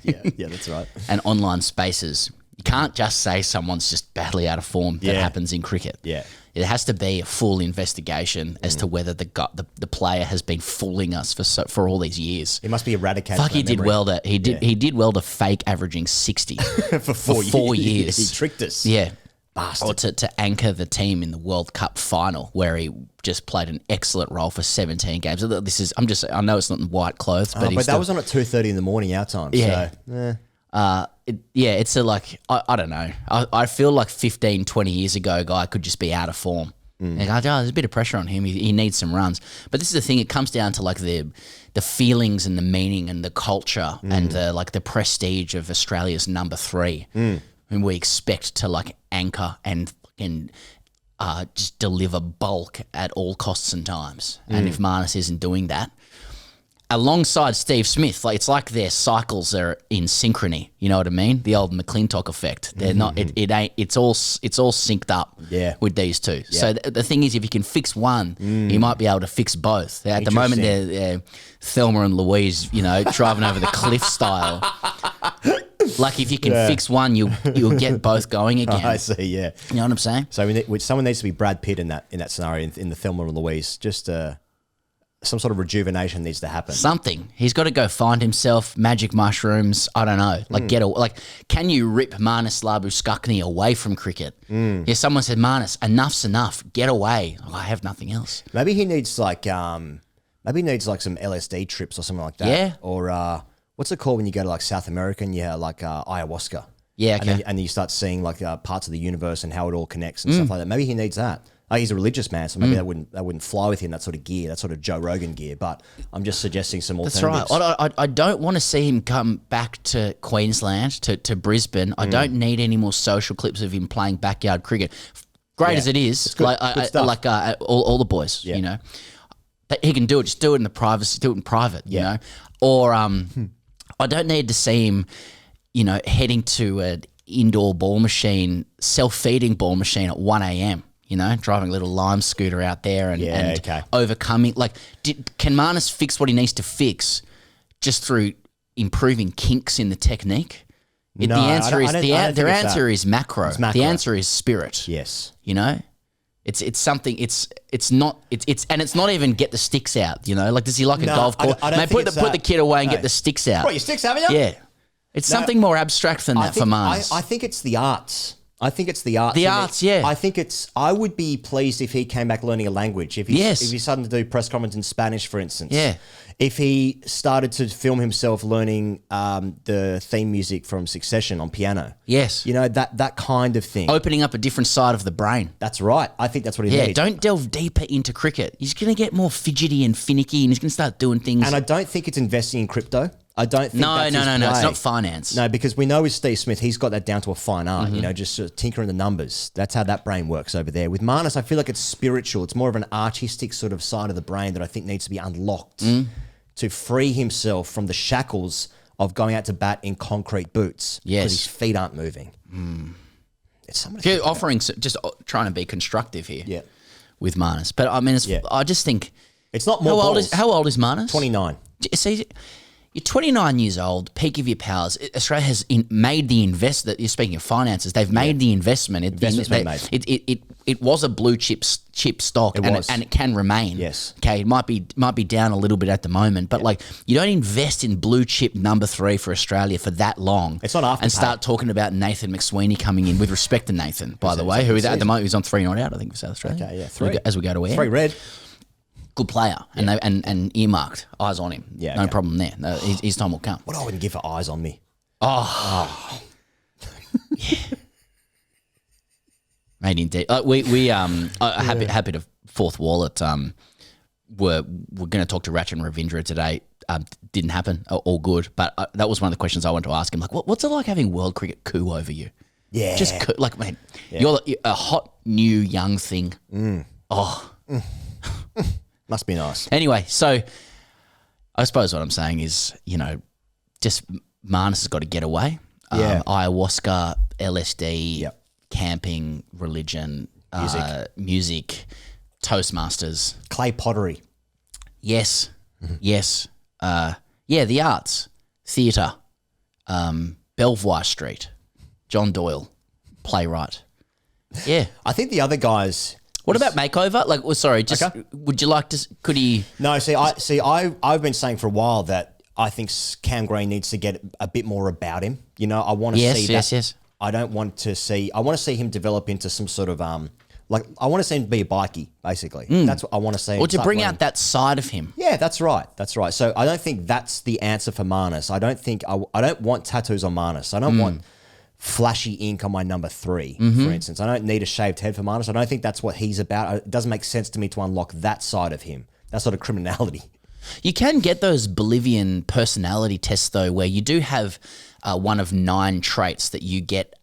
Speaker 1: Yeah, that's right.
Speaker 2: And online spaces, you can't just say someone's just badly out of form. That happens in cricket.
Speaker 1: Yeah.
Speaker 2: It has to be a full investigation as to whether the player has been fooling us for all these years.
Speaker 1: He must be eradicated.
Speaker 2: Fuck, he did well to fake averaging 60
Speaker 1: for 4 years. He tricked us.
Speaker 2: Yeah.
Speaker 1: Bastard.
Speaker 2: Or to anchor the team in the World Cup final, where he just played an excellent role for 17 games. I know it's not in white clothes, but
Speaker 1: that was on at 2:30 in the morning our time.
Speaker 2: Yeah.
Speaker 1: So,
Speaker 2: It's a like, I don't know. I feel like 15, 20 years ago, a guy could just be out of form. Like, there's a bit of pressure on him. He needs some runs. But this is the thing. It comes down to like the feelings and the meaning and the culture and the prestige of Australia's number 3, whom we expect to like anchor and just deliver bulk at all costs and times. And if Marnus isn't doing that, alongside Steve Smith, like it's like their cycles are in synchrony. You know what I mean? The old McClintock effect. They're not. It ain't. It's all synced up. With these two. Yeah. So the thing is, if you can fix one, you might be able to fix both. At the moment, they're Thelma and Louise. You know, driving over the cliff style. Like if you can fix one, you'll get both going again.
Speaker 1: I see. Yeah.
Speaker 2: You know what I'm saying?
Speaker 1: So someone needs to be Brad Pitt in that scenario in the Thelma and Louise. Just some sort of rejuvenation needs to happen.
Speaker 2: Something. He's got to go find himself, magic mushrooms, I don't know. Like can you rip Marnus Labuschagne away from cricket? Yeah, someone said, Marnus, enough's enough. Get away. Oh, I have nothing else.
Speaker 1: Maybe he needs like some LSD trips or something like that.
Speaker 2: Yeah.
Speaker 1: Or what's it called when you go to like South America and you have like ayahuasca?
Speaker 2: Yeah, okay.
Speaker 1: And then you start seeing like parts of the universe and how it all connects and stuff like that. Maybe he needs that. He's a religious man, so maybe that wouldn't fly with him, that sort of gear, that sort of Joe Rogan gear. But I'm just suggesting some alternatives.
Speaker 2: That's right. I don't want to see him come back to Queensland, to Brisbane. I don't need any more social clips of him playing backyard cricket. Great as it is,
Speaker 1: good stuff.
Speaker 2: All the boys, you know. He can do it. Just do it in the privacy. Do it in private, you know. Or I don't need to see him, you know, heading to an indoor ball machine, self-feeding ball machine at 1 a.m., you know, driving a little lime scooter out there and overcoming. Like, can Marnus fix what he needs to fix just through improving kinks in the technique? The answer is macro. The answer is spirit.
Speaker 1: Yes.
Speaker 2: You know? It's something. It's not even get the sticks out. You know, like does he like a golf course?
Speaker 1: I don't
Speaker 2: put the kid away and get the sticks out.
Speaker 1: What, your sticks, haven't you?
Speaker 2: Yeah, it's something more abstract than that for Marnus.
Speaker 1: I think it's the arts. I think it's the arts.
Speaker 2: The arts, yeah.
Speaker 1: I would be pleased if he came back learning a language. If he started to do press conference in Spanish, for instance.
Speaker 2: Yeah.
Speaker 1: If he started to film himself learning the theme music from Succession on piano.
Speaker 2: Yes.
Speaker 1: You know, that kind of thing.
Speaker 2: Opening up a different side of the brain.
Speaker 1: That's right. I think that's what he needs.
Speaker 2: Don't delve deeper into cricket. He's going to get more fidgety and finicky and he's going to start doing things.
Speaker 1: And I don't think it's investing in crypto. I don't think
Speaker 2: No.
Speaker 1: his play.
Speaker 2: It's not finance.
Speaker 1: No, because we know with Steve Smith, he's got that down to a fine art, you know, just sort of tinkering the numbers. That's how that brain works over there. With Marnus, I feel like it's spiritual. It's more of an artistic sort of side of the brain that I think needs to be unlocked to free himself from the shackles of going out to bat in concrete boots.
Speaker 2: Yes.
Speaker 1: Because his feet aren't moving. It's something to
Speaker 2: just trying to be constructive here.
Speaker 1: Yeah.
Speaker 2: With Marnus. But I mean, I just think...
Speaker 1: It's not more
Speaker 2: How old is Marnus?
Speaker 1: 29.
Speaker 2: See, you're 29 years old, peak of your powers. Australia has made the investment. You're speaking of finances. They've made the investment.
Speaker 1: Investment's been made.
Speaker 2: It was a blue chip stock, and it can remain.
Speaker 1: Yes.
Speaker 2: Okay. It might be down a little bit at the moment, but like you don't invest in blue chip number 3 for Australia for that long.
Speaker 1: It's not after
Speaker 2: and start talking about Nathan McSweeney coming in. With respect to Nathan, by the way, who is at the moment he's on 3 not out. I think for South Australia.
Speaker 1: Okay. Yeah. 3
Speaker 2: as we go to air.
Speaker 1: 3 red.
Speaker 2: Good player, and earmarked, eyes on him. Yeah, no problem there. No, his time will come.
Speaker 1: What I wouldn't give for eyes on me.
Speaker 2: Yeah. Made indeed. We happy to fourth wall at we're going to talk to Ratchet and Ravindra today. Didn't happen. All good, but that was one of the questions I wanted to ask him. Like, what's it like having world cricket coup over you?
Speaker 1: Yeah,
Speaker 2: just like man, you're a hot new young thing.
Speaker 1: Must be nice.
Speaker 2: Anyway, so I suppose what I'm saying is, you know, just Marnus has got to get away. Ayahuasca, LSD, camping, religion, music, Toastmasters.
Speaker 1: Clay pottery.
Speaker 2: Yes. Yes. The arts, theatre, Belvoir Street, John Doyle, playwright. Yeah.
Speaker 1: I think the other guys...
Speaker 2: What about makeover? Like, would you like to? Could he?
Speaker 1: No, I've been saying for a while that I think Cam Green needs to get a bit more about him. You know, I want to see that.
Speaker 2: Yes.
Speaker 1: I don't want to see. I want to see him develop into some sort of like I want to see him be a bikie, basically. That's what I want to see.
Speaker 2: Or to bring out that side of him.
Speaker 1: Yeah, that's right. That's right. So I don't think that's the answer for Marnus. I don't think I don't want tattoos on Marnus. I don't want flashy ink on my number 3, for instance. I don't need a shaved head for Marnus. I don't think that's what he's about. It doesn't make sense to me to unlock that side of him. That sort of criminality.
Speaker 2: You can get those Bolivian personality tests though, where you do have one of 9 traits that you get.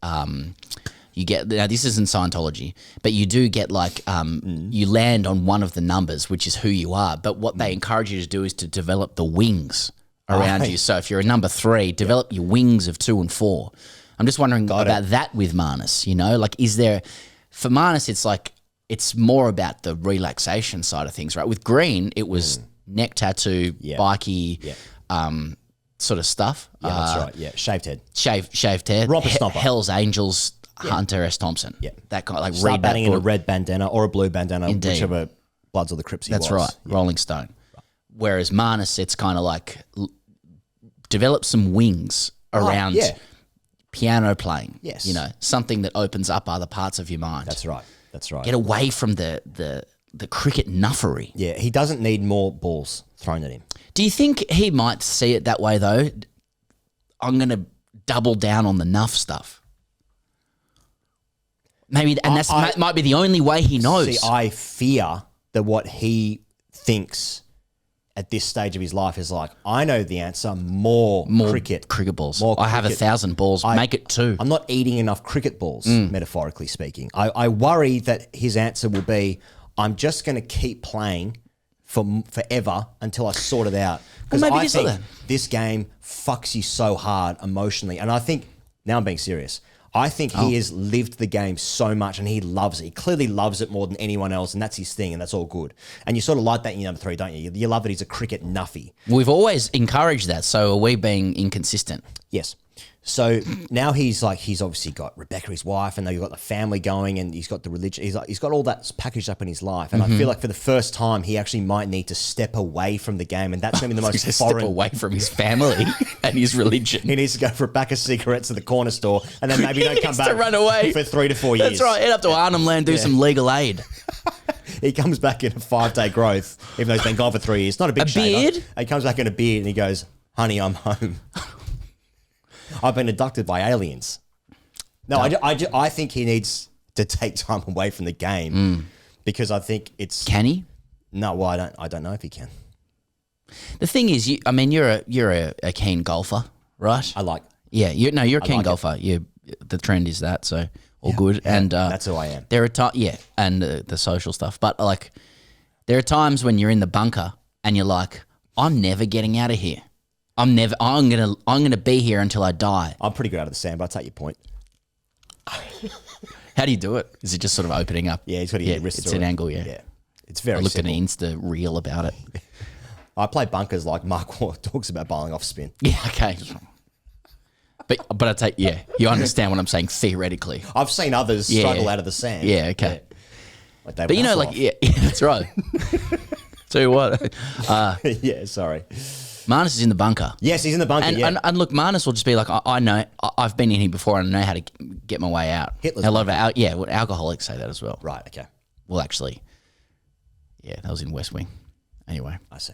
Speaker 2: You get, now this isn't Scientology, but you do get like you land on one of the numbers, which is who you are. But what they encourage you to do is to develop the wings around you. So if you're a number 3, develop your wings of 2 and 4. I'm just wondering about that with Marnus. You know, like is there for Marnus? It's like it's more about the relaxation side of things, right? With Green, it was neck tattoo, bikey, sort of stuff.
Speaker 1: Yeah, that's right. Yeah, shaved head,
Speaker 2: shaved head,
Speaker 1: Romper Stomper,
Speaker 2: Hell's Angels. Hunter S. Thompson.
Speaker 1: Yeah.
Speaker 2: That kind of like
Speaker 1: start
Speaker 2: read
Speaker 1: batting
Speaker 2: that
Speaker 1: in a
Speaker 2: book.
Speaker 1: red bandana or a blue bandana,
Speaker 2: Indeed.
Speaker 1: whichever Bloods or the Crips he
Speaker 2: That's
Speaker 1: was.
Speaker 2: right. Rolling Stone. Right. Whereas Marnus, it's kind of like develop some wings around piano playing.
Speaker 1: Yes.
Speaker 2: You know, something that opens up other parts of your mind.
Speaker 1: That's right. That's right.
Speaker 2: Get away from the cricket nuffery.
Speaker 1: Yeah, he doesn't need more balls thrown at him.
Speaker 2: Do you think he might see it that way though? I'm going to double down on the nuff stuff. Maybe, and that might be the only way he knows.
Speaker 1: See, I fear that what he thinks at this stage of his life is like, I know the answer, more cricket
Speaker 2: balls.
Speaker 1: More
Speaker 2: I have
Speaker 1: cricket.
Speaker 2: 1,000 balls, make it 2.
Speaker 1: I'm not eating enough cricket balls, metaphorically speaking. I worry that his answer will be, I'm just going to keep playing forever until I sort it out. Because
Speaker 2: maybe
Speaker 1: I
Speaker 2: it's not
Speaker 1: think
Speaker 2: that.
Speaker 1: this game fucks you so hard emotionally. And I think, now I'm being serious, I think he has lived the game so much and he loves it. He clearly loves it more than anyone else, and that's his thing, and that's all good. And you sort of like that in your number 3, don't you? You love that he's a cricket nuffy.
Speaker 2: We've always encouraged that, so are we being inconsistent?
Speaker 1: Yes. So now he's obviously got Rebecca, his wife, and they've got the family going, and he's got the religion. He's got all that packaged up in his life, and I feel like for the first time he actually might need to step away from the game, and that's going to be the most foreign.
Speaker 2: Step away from his family and his religion.
Speaker 1: He needs to go for a pack of cigarettes at the corner store, and then maybe don't come back
Speaker 2: to run away
Speaker 1: for 3 to 4 years.
Speaker 2: That's right. Head up to Arnhem Land, do some legal aid.
Speaker 1: He comes back in a 5-day growth, even though he's been gone for 3 years. Not a big shaver.
Speaker 2: beard?
Speaker 1: He comes back in a beard, and he goes, "Honey, I'm home. I've been abducted by aliens." No, I think he needs to take time away from the game because I think it's.
Speaker 2: Can he?
Speaker 1: No, well, I don't know if he can.
Speaker 2: The thing is, you're a keen golfer, right?
Speaker 1: I like.
Speaker 2: Yeah, you're a keen
Speaker 1: like it.
Speaker 2: golfer. The trend is that, so all good. And
Speaker 1: that's who I am.
Speaker 2: There are and the social stuff. But like, there are times when you're in the bunker and you're like, I'm never getting out of here. I'm gonna be here until I die.
Speaker 1: I'm pretty good out of the sand, but I take your point.
Speaker 2: How do you do it? Is it just sort of opening up?
Speaker 1: Yeah, he's got to get your wrists
Speaker 2: It's
Speaker 1: through
Speaker 2: an
Speaker 1: it.
Speaker 2: angle. Yeah.
Speaker 1: Yeah, it's very.
Speaker 2: I looked
Speaker 1: simple.
Speaker 2: at an Insta reel about it.
Speaker 1: I play bunkers like Mark Waugh talks about bowling off spin.
Speaker 2: Yeah. Okay. But I take you understand what I'm saying theoretically.
Speaker 1: I've seen others struggle out of the sand.
Speaker 2: Yeah. Okay.
Speaker 1: Like David
Speaker 2: But you know, like
Speaker 1: Hasselhoff.
Speaker 2: that's right. Tell you what,
Speaker 1: yeah, sorry.
Speaker 2: Marnus is in the bunker.
Speaker 1: Yes, he's in the bunker.
Speaker 2: And look, Marnus will just be like, I know, I've been in here before and I know how to get my way out.
Speaker 1: Hitler's
Speaker 2: a lot of alcoholics say that as well.
Speaker 1: Right. Okay.
Speaker 2: Well, actually, that was in West Wing. Anyway,
Speaker 1: I see.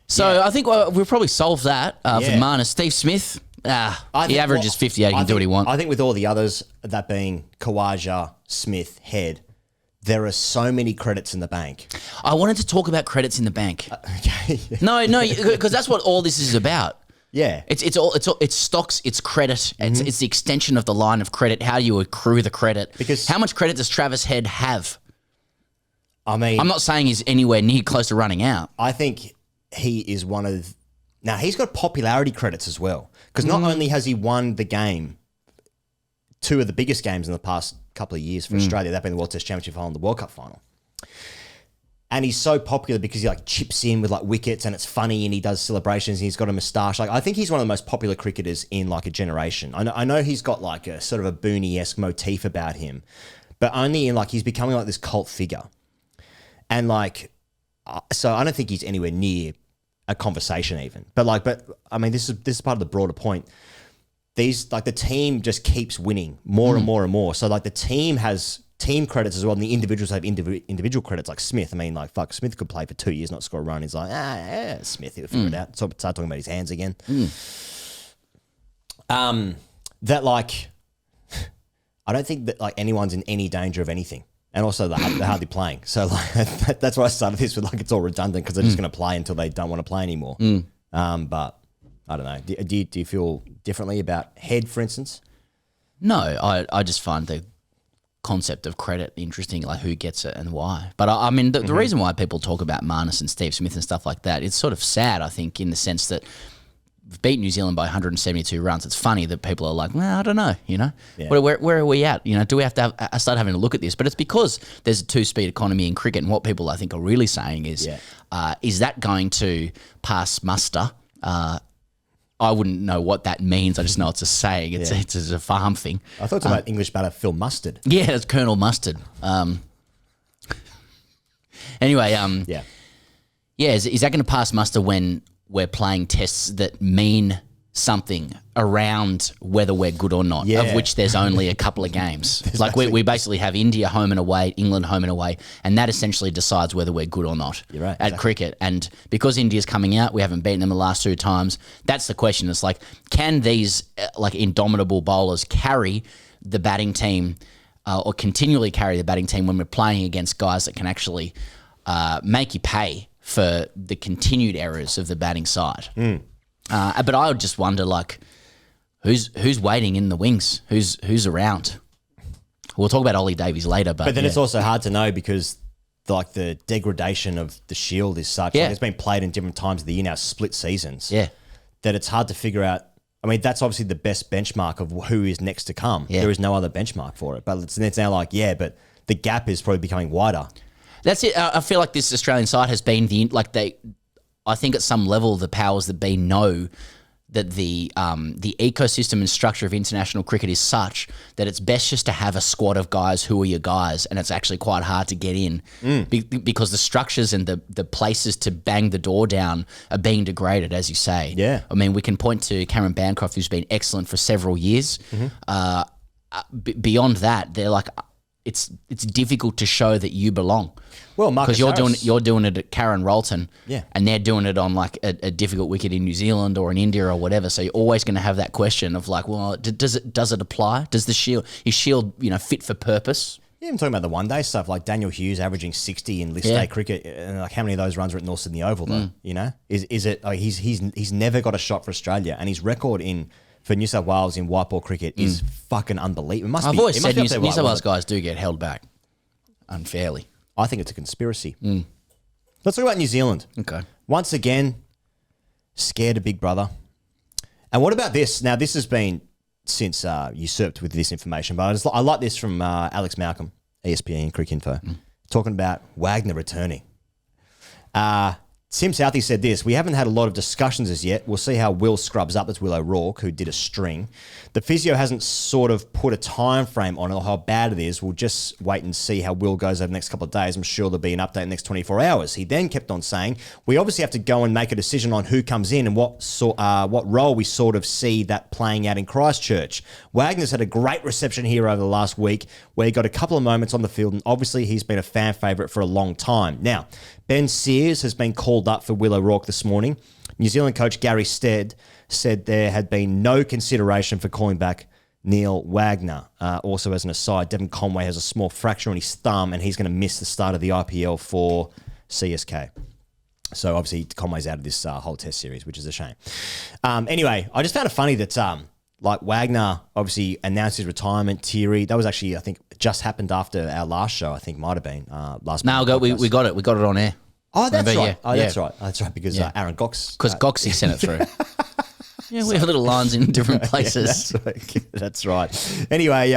Speaker 2: so I think we'll probably solve that for
Speaker 1: Yeah.
Speaker 2: Marnus. Steve Smith, he
Speaker 1: think-
Speaker 2: averages 58. He can do what he wants.
Speaker 1: I think with all the others, that being Khawaja, Smith, Head, there are so many credits in the bank.
Speaker 2: I wanted to talk about credits in the bank.
Speaker 1: Okay.
Speaker 2: No, because that's what all this is about.
Speaker 1: Yeah.
Speaker 2: It's stocks, it's credit, it's the extension of the line of credit. How do you accrue the credit?
Speaker 1: Because-
Speaker 2: how much credit does Travis Head have?
Speaker 1: I mean,
Speaker 2: I'm not saying he's anywhere near close to running out.
Speaker 1: I think he is one of. Now, he's got popularity credits as well. Because not only has he won the game, 2 of the biggest games in the past couple of years for Australia, that being the World Test Championship final and the World Cup final. And he's so popular because he like chips in with like wickets and it's funny and he does celebrations and he's got a moustache. Like I think he's one of the most popular cricketers in like a generation. I know he's got like a sort of a Booney-esque motif about him, but only in like he's becoming like this cult figure. And like, so I don't think he's anywhere near a conversation even. But I mean, this is part of the broader point. These like the team just keeps winning more and more and more. So like the team has team credits as well, and the individuals have individual credits like Smith. I mean, like, fuck, Smith could play for 2 years, not score a run. He's like, Smith, he'll figure it out. So start talking about his hands again. That, like, I don't think that, like, anyone's in any danger of anything. And also, they're hardly playing. So, like, that's why I started this with, like, it's all redundant because they're just going to play until they don't want to play anymore. But I don't know. Do you feel differently about Head, for instance?
Speaker 2: No, I just find the concept of credit interesting, like who gets it and why. But I mean, the reason why people talk about Marnus and Steve Smith and stuff like that, it's sort of sad, I think, in the sense that we've beat New Zealand by 172 runs. It's funny that people are like, well, I don't know, you know? Yeah. Where are we at? You know, do we have to start having a look at this? But it's because there's a two-speed economy in cricket, and what people, I think, are really saying is that going to pass muster? I wouldn't know what that means. I just know it's a saying. It's a farm thing.
Speaker 1: I thought it was about English batter Phil Mustard.
Speaker 2: Yeah, it's Colonel Mustard. Anyway, is that going to pass muster when we're playing tests that mean something around whether we're good or not, of which there's only a couple of games. Like we basically have India home and away, England home and away, and that essentially decides whether we're good or not at cricket. And because India's coming out, we haven't beaten them the last 2 times. That's the question. It's like, can these like indomitable bowlers carry the batting team or continually carry the batting team when we're playing against guys that can actually make you pay for the continued errors of the batting side? But I would just wonder, like, who's waiting in the wings? Who's around? We'll talk about Ollie Davies later, but
Speaker 1: then it's also hard to know because, like, the degradation of the Shield is such. Like, it's been played in different times of the year now, split seasons. That it's hard to figure out. I mean, that's obviously the best benchmark of who is next to come. There is no other benchmark for it. But it's now like, but the gap is probably becoming wider.
Speaker 2: That's it. I feel like this Australian side has been I think at some level the powers that be know that the ecosystem and structure of international cricket is such that it's best just to have a squad of guys who are your guys, and it's actually quite hard to get in because the structures and the places to bang the door down are being degraded, as you say.
Speaker 1: Yeah.
Speaker 2: I mean, we can point to Cameron Bancroft, who's been excellent for several years. Beyond that, they're like, it's difficult to show that you belong.
Speaker 1: Well, Marcus
Speaker 2: because you're doing it at Karen Rolton,
Speaker 1: yeah,
Speaker 2: and they're doing it on like a difficult wicket in New Zealand or in India or whatever. So you're always going to have that question of like, well, does it apply? Does the Shield is Shield fit for purpose?
Speaker 1: Yeah, I'm talking about the one day stuff like Daniel Hughes averaging 60 in list day cricket, and like how many of those runs were at North Sydney Oval though? You know, is it like he's never got a shot for Australia, and his record for New South Wales in white ball cricket is fucking unbelievable.
Speaker 2: I've always said New South Wales guys do get held back unfairly.
Speaker 1: I think it's a conspiracy. Let's talk about New Zealand.
Speaker 2: Okay.
Speaker 1: Once again, scared of Big Brother. And what about this? Now, this has been since usurped with this information, but I like this from Alex Malcolm, ESPN Cricket Info, talking about Wagner returning. Tim Southey said this: we haven't had a lot of discussions as yet. We'll see how Will scrubs up. That's Will O'Rourke, who did a string. The physio hasn't sort of put a time frame on it or how bad it is. We'll just wait and see how Will goes over the next couple of days. I'm sure there'll be an update in the next 24 hours. He then kept on saying, we obviously have to go and make a decision on who comes in and what role we sort of see that playing out in Christchurch. Wagner's had a great reception here over the last week where he got a couple of moments on the field, and obviously he's been a fan favourite for a long time. Now, Ben Sears has been called up for Will O'Rourke this morning. New Zealand coach Gary Stead said there had been no consideration for calling back Neil Wagner. Also, as an aside, Devon Conway has a small fracture on his thumb and he's going to miss the start of the IPL for CSK. So obviously Conway's out of this whole test series, which is a shame. Anyway, I just found it funny that like Wagner obviously announced his retirement. Thierry, that was actually, I think, just happened after our last show. I think might have been last.
Speaker 2: No, we got it. We got it on air.
Speaker 1: Oh, that's
Speaker 2: Remember?
Speaker 1: right.
Speaker 2: Yeah.
Speaker 1: Oh, that's right. That's right. Because Aaron Cox.
Speaker 2: Because Goxie sent it through. Yeah, we have little lines in different places.
Speaker 1: That's right. Anyway,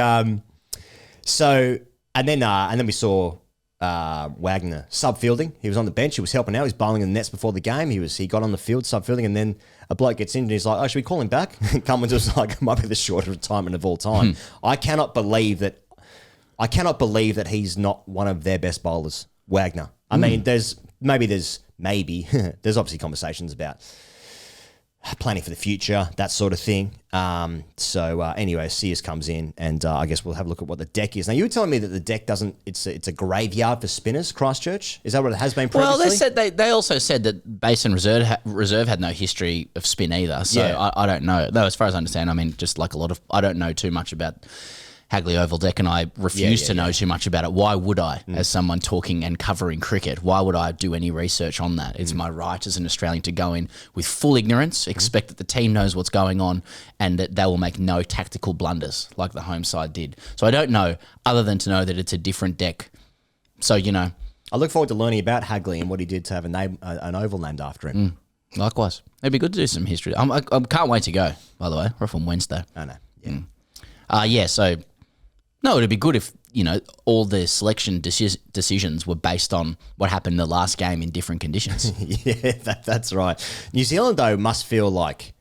Speaker 1: so and then we saw Wagner sub-fielding. He was on the bench. He was helping out. He was bowling in the nets before the game. He got on the field sub-fielding, and then a bloke gets in and he's like, "Oh, should we call him back?" Cummins was like, "It might be the shortest retirement of all time." I cannot believe that he's not one of their best bowlers, Wagner. I mean, there's obviously conversations about planning for the future, that sort of thing. Anyway, Sears comes in, and I guess we'll have a look at what the deck is. Now, you were telling me that the deck doesn't. It's a graveyard for spinners. Christchurch, is that what it has been previously?
Speaker 2: Well, they also said that Basin Reserve had no history of spin either. So
Speaker 1: Yeah.
Speaker 2: I don't know. Though, as far as I understand, I mean, just like a lot of, I don't know too much about Hagley Oval deck, and I refuse to know too much about it. Why would I, as someone talking and covering cricket, why would I do any research on that? It's my right as an Australian to go in with full ignorance, expect that the team knows what's going on, and that they will make no tactical blunders like the home side did. So I don't know, other than to know that it's a different deck. So,
Speaker 1: I look forward to learning about Hagley and what he did to have an oval named after him.
Speaker 2: likewise. It'd be good to do some history. I can't wait to go, by the way. We're off on Wednesday.
Speaker 1: I know. Yeah.
Speaker 2: So, no, it'd be good if, all the selection decisions were based on what happened in the last game in different conditions.
Speaker 1: Yeah, that's right. New Zealand, though, must feel like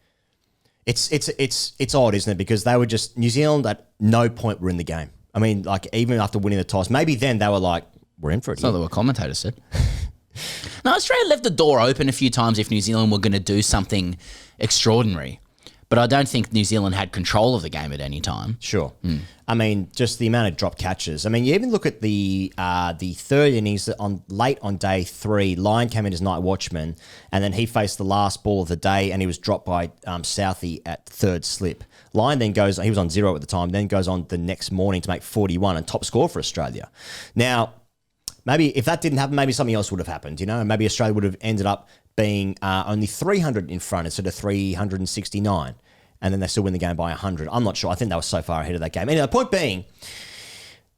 Speaker 1: it's odd, isn't it? Because they were just, New Zealand at no point were in the game. I mean, like, even after winning the toss, maybe then they were like, we're in for it.
Speaker 2: That's not what commentators said. No, Australia left the door open a few times if New Zealand were going to do something extraordinary. But I don't think New Zealand had control of the game at any time.
Speaker 1: Sure. I mean, just the amount of drop catches. I mean, you even look at the third innings late on day 3. Lyon came in as night watchman, and then he faced the last ball of the day, and he was dropped by Southey at third slip. Lyon then goes. He was on 0 at the time. Then goes on the next morning to make 41 and top score for Australia. Now, maybe if that didn't happen, maybe something else would have happened. Maybe Australia would have ended up being only 300 in front instead of 369. And then they still win the game by 100. I'm not sure. I think they were so far ahead of that game. Anyway, the point being,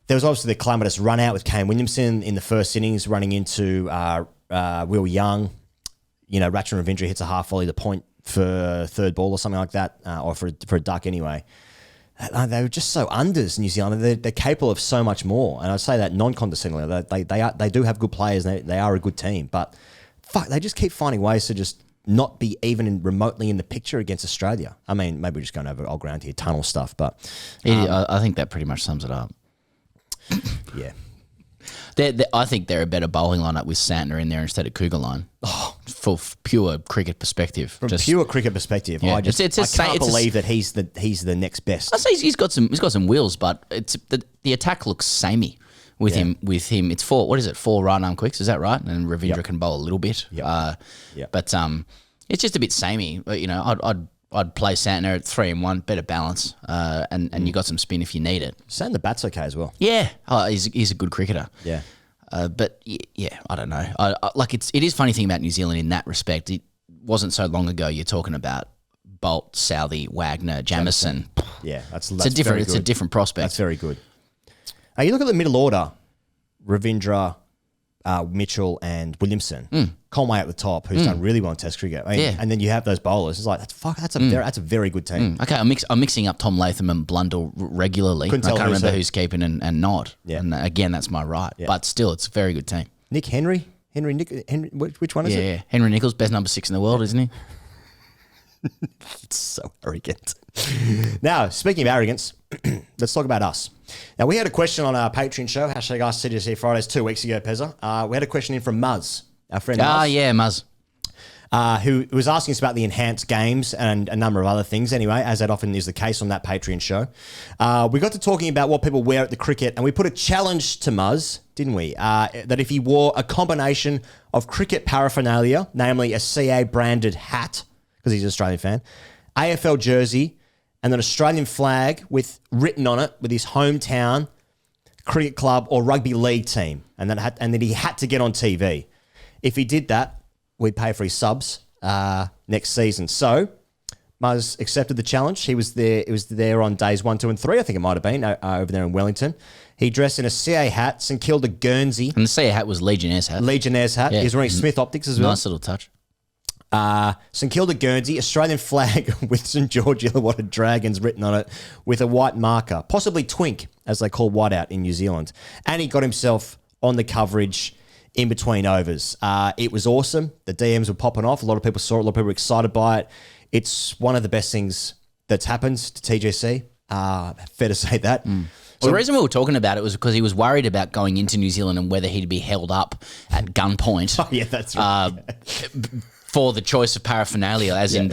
Speaker 1: there was obviously the calamitous run out with Kane Williamson in the first innings, running into Will Young. Ratchin Ravindra hits a half volley, the point for third ball or something like that, or for a duck anyway. They were just so unders, New Zealand. They're capable of so much more. And I say that non-condescendingly. They do have good players. And they are a good team. But, fuck, they just keep finding ways to just not be even remotely in the picture against Australia. I mean, maybe we're just going over old ground here, tunnel stuff, but...
Speaker 2: I think that pretty much sums it up.
Speaker 1: Yeah.
Speaker 2: I think they're a better bowling lineup with Santner in there instead of Kuggeleijn. Oh, for pure cricket perspective.
Speaker 1: From pure cricket perspective, yeah, I can't believe that he's the next best.
Speaker 2: I say he's got some wheels, but it's the attack looks samey. With him, it's 4 right arm quicks, is that right? And Ravindra can bowl a little bit. But it's just a bit samey. I'd play Santner at 3 and 1, better balance, and you got some spin if you need it.
Speaker 1: Santner bats okay as well.
Speaker 2: Yeah, he's a good cricketer.
Speaker 1: Yeah,
Speaker 2: but I don't know. It is funny thing about New Zealand in that respect. It wasn't so long ago you're talking about Bolt, Southey, Wagner, Jamieson.
Speaker 1: Yeah, that's
Speaker 2: a different prospect.
Speaker 1: That's very good. You look at the middle order, Ravindra, Mitchell and Williamson. Conway at the top, who's done really well in Test cricket. And then you have those bowlers. It's like, that's a very good team.
Speaker 2: Okay, I'm mixing up Tom Latham and Blundell regularly. I can't remember who's keeping and not. Yeah. And again, that's my right. Yeah. But still, it's a very good team.
Speaker 1: Nick Henry? Which one is it?
Speaker 2: Yeah, Henry Nicholls, best number 6 in the world, isn't he?
Speaker 1: It's so arrogant. Now, speaking of arrogance, let's talk about us. Now, we had a question on our Patreon show, #AskCGC Fridays, 2 weeks ago, Pezza. We had a question in from Muzz, our friend Muzz.
Speaker 2: Yeah, Muzz.
Speaker 1: Who was asking us about the enhanced games and a number of other things anyway, as that often is the case on that Patreon show. We got to talking about what people wear at the cricket, and we put a challenge to Muzz, didn't we? That if he wore a combination of cricket paraphernalia, namely a CA-branded hat, because he's an Australian fan, AFL jersey, and an Australian flag written on it with his hometown cricket club or rugby league team, and then he had to get on TV. If he did that, we'd pay for his subs next season. So Muzz accepted the challenge. He was there. It was there on days 1, 2, and 3. I think it might have been over there in Wellington. He dressed in a CA hat, St Kilda Guernsey.
Speaker 2: And the CA hat was Legionnaire's hat.
Speaker 1: Legionnaire's hat. Yeah. He's wearing Smith Optics as well.
Speaker 2: Nice little touch.
Speaker 1: St Kilda Guernsey, Australian flag with St George Illawarra Dragons written on it with a white marker, possibly twink, as they call whiteout in New Zealand. And he got himself on the coverage in between overs. It was awesome. The DMs were popping off. A lot of people saw it. A lot of people were excited by it. It's one of the best things that's happened to TGC. Fair to say that.
Speaker 2: So the reason we were talking about it was because he was worried about going into New Zealand and whether he'd be held up at gunpoint.
Speaker 1: Oh, yeah, that's right.
Speaker 2: for the choice of paraphernalia, as in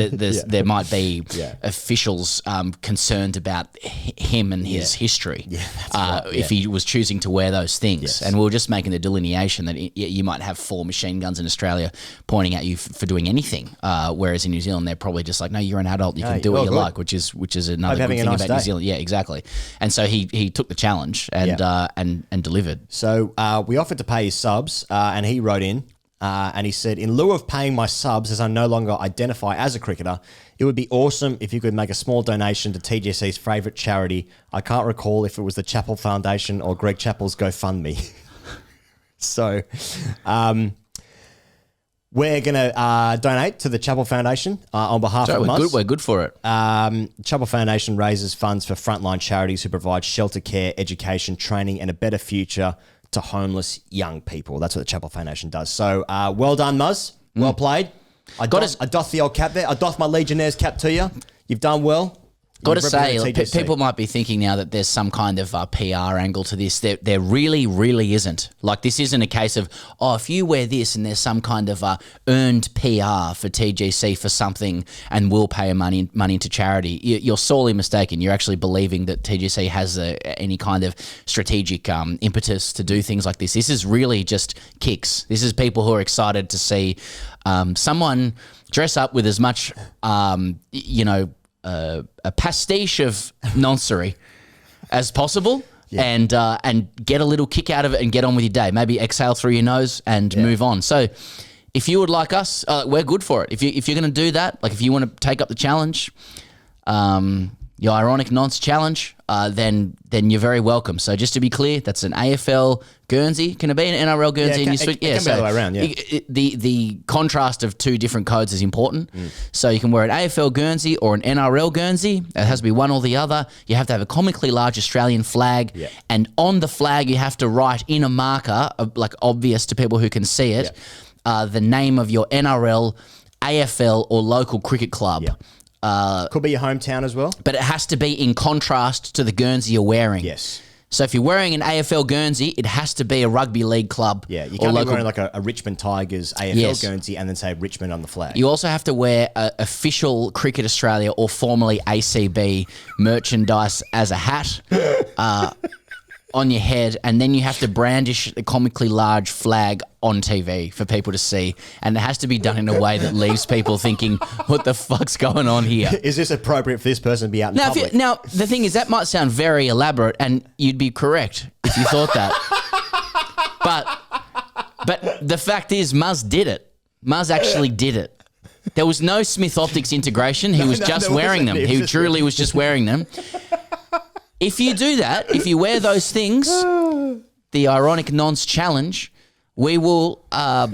Speaker 2: there might be officials concerned about him and his history. Yeah, that's right. If he was choosing to wear those things, and we were just making the delineation that you might have 4 machine guns in Australia pointing at you for doing anything, whereas in New Zealand they're probably just like, no, you're an adult, you can do what you like, which is another good thing about New Zealand. Yeah, exactly. And so he took the challenge and delivered.
Speaker 1: So we offered to pay his subs, and he wrote in. And he said, in lieu of paying my subs as I no longer identify as a cricketer, it would be awesome if you could make a small donation to TGC's favourite charity. I can't recall if it was the Chappell Foundation or Greg Chappell's GoFundMe. So we're going to donate to the Chappell Foundation on behalf of us.
Speaker 2: We're good for it.
Speaker 1: Chappell Foundation raises funds for frontline charities who provide shelter care, education, training and a better future to homeless young people. That's what the Chappell Foundation does. So well done, Muzz. Well played. I doff the old cap there. I doff my Legionnaires cap to you. You've done well.
Speaker 2: Got to say, people might be thinking now that there's some kind of PR angle to this. There really, really isn't. Like, this isn't a case of, if you wear this and there's some kind of earned PR for TGC for something and we'll pay money into charity. You're sorely mistaken. You're actually believing that TGC has any kind of strategic impetus to do things like this. This is really just kicks. This is people who are excited to see someone dress up with as much, a pastiche of noncery as possible, and get a little kick out of it and get on with your day. Maybe exhale through your nose and move on. So if you would like us, we're good for it. If you're going to do that, like if you want to take up the challenge, your Ironic Nonce challenge, then you're very welcome. So just to be clear, that's an AFL Guernsey. Can it be an NRL Guernsey?
Speaker 1: It can be the other way around,
Speaker 2: The contrast of 2 different codes is important. So you can wear an AFL Guernsey or an NRL Guernsey. It has to be one or the other. You have to have a comically large Australian flag. And on the flag, you have to write in a marker, like obvious to people who can see it, the name of your NRL, AFL or local cricket club.
Speaker 1: Could be your hometown as well.
Speaker 2: But it has to be in contrast to the Guernsey you're wearing.
Speaker 1: Yes.
Speaker 2: So if you're wearing an AFL Guernsey, it has to be a rugby league club.
Speaker 1: Yeah, you can't be wearing like a Richmond Tigers AFL Guernsey and then say Richmond on the flag.
Speaker 2: You also have to wear official Cricket Australia or formerly ACB merchandise as a hat on your head, and then you have to brandish a comically large flag on TV for people to see, and it has to be done in a way that leaves people thinking, what the fuck's going on here?
Speaker 1: Is this appropriate for this person to be out in public?
Speaker 2: Now, the thing is, that might sound very elaborate, and you'd be correct if you thought that. But the fact is, Muzz did it. Muzz actually did it. There was no Smith Optics integration. He was just wearing them. He truly was just wearing them. If you do that, if you wear those things, the Ironic Nonce challenge, we will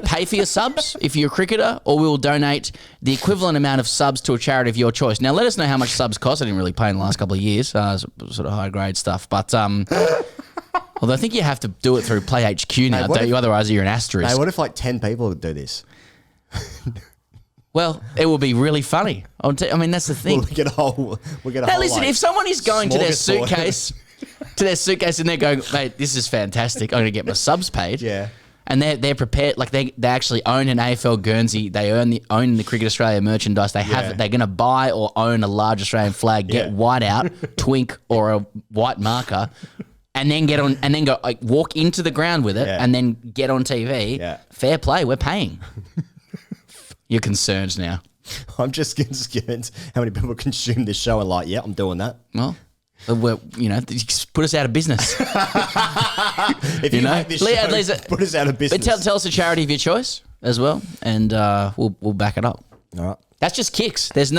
Speaker 2: pay for your subs if you're a cricketer, or we will donate the equivalent amount of subs to a charity of your choice. Now, let us know how much subs cost. I didn't really pay in the last couple of years, sort of high-grade stuff. But although I think you have to do it through Play HQ now, don't you? Otherwise, you're an asterisk.
Speaker 1: Hey, what if like 10 people would do this?
Speaker 2: Well, it will be really funny. I mean, that's the thing.
Speaker 1: We'll get a whole.
Speaker 2: Hey, listen, if someone is going to their suitcase, and they're going, mate, this is fantastic. I'm going to get my subs paid.
Speaker 1: Yeah.
Speaker 2: And they're prepared, like they actually own an AFL Guernsey. They own the Cricket Australia merchandise. They have it. They're going to buy or own a large Australian flag, get white out, twink or a white marker, and then go walk into the ground with it, and then get on TV.
Speaker 1: Yeah.
Speaker 2: Fair play. We're paying. You're concerned now.
Speaker 1: I'm just concerned how many people consume this show and like, yeah, I'm doing that.
Speaker 2: Well, put us out of business.
Speaker 1: If you make this show, put us out of business.
Speaker 2: But tell us a charity of your choice as well, and we'll back it up.
Speaker 1: All right.
Speaker 2: That's just kicks. People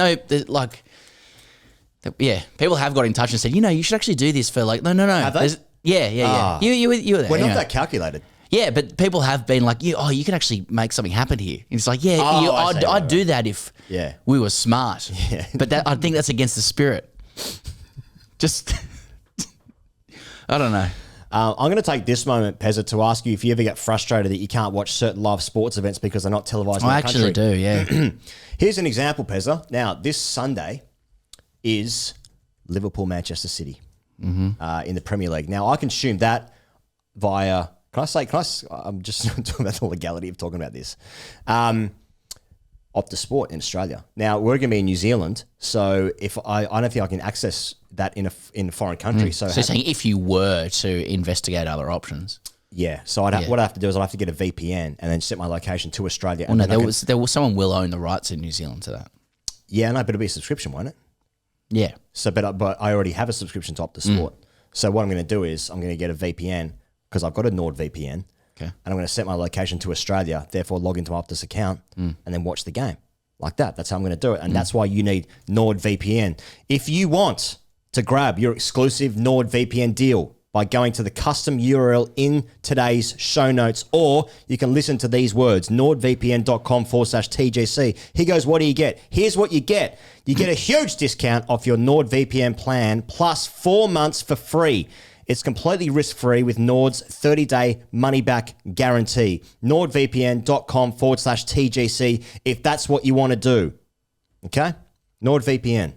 Speaker 2: have got in touch and said, you should actually do this for like, no.
Speaker 1: Have they?
Speaker 2: Yeah. You were there.
Speaker 1: We're not that calculated.
Speaker 2: Yeah, but people have been like, you can actually make something happen here. And it's like, I'd do that if we were smart.
Speaker 1: Yeah.
Speaker 2: But I think that's against the spirit. Just, I don't know.
Speaker 1: I'm going to take this moment, Pezza, to ask you if you ever get frustrated that you can't watch certain live sports events because they're not televised in the country.
Speaker 2: I actually do, yeah.
Speaker 1: Here's an example, Pezza. Now, this Sunday is Liverpool-Manchester City in the Premier League. Now, I consume that via... I'm just talking about the legality of talking about this. Optus Sport in Australia. Now we're going to be in New Zealand, so if I don't think I can access that in a foreign country. So,
Speaker 2: So you're saying if you were to investigate other options.
Speaker 1: yeah, so what I have to do is I have to get a VPN and then set my location to Australia.
Speaker 2: Well,
Speaker 1: and
Speaker 2: no,
Speaker 1: then I
Speaker 2: there was someone will own the rights in New Zealand to that.
Speaker 1: yeah, no, but it'll be a subscription, won't it?
Speaker 2: Yeah.
Speaker 1: So, but I already have a subscription to Optus Sport. So what I'm going to do is I'm going to get a VPN because I've got a NordVPN.
Speaker 2: Okay.
Speaker 1: And I'm going to set my location to Australia, therefore log into my Optus account and then watch the game like that. That's how I'm going to do it. And that's why you need NordVPN. If you want to grab your exclusive NordVPN deal by going to the custom URL in today's show notes, or you can listen to these words, nordvpn.com/TGC. He goes, what do you get? Here's what you get. You get a huge discount off your NordVPN plan plus 4 months for free. It's completely risk-free with Nord's 30-day money-back guarantee. nordvpn.com/TGC if that's what you want to do. Okay? NordVPN.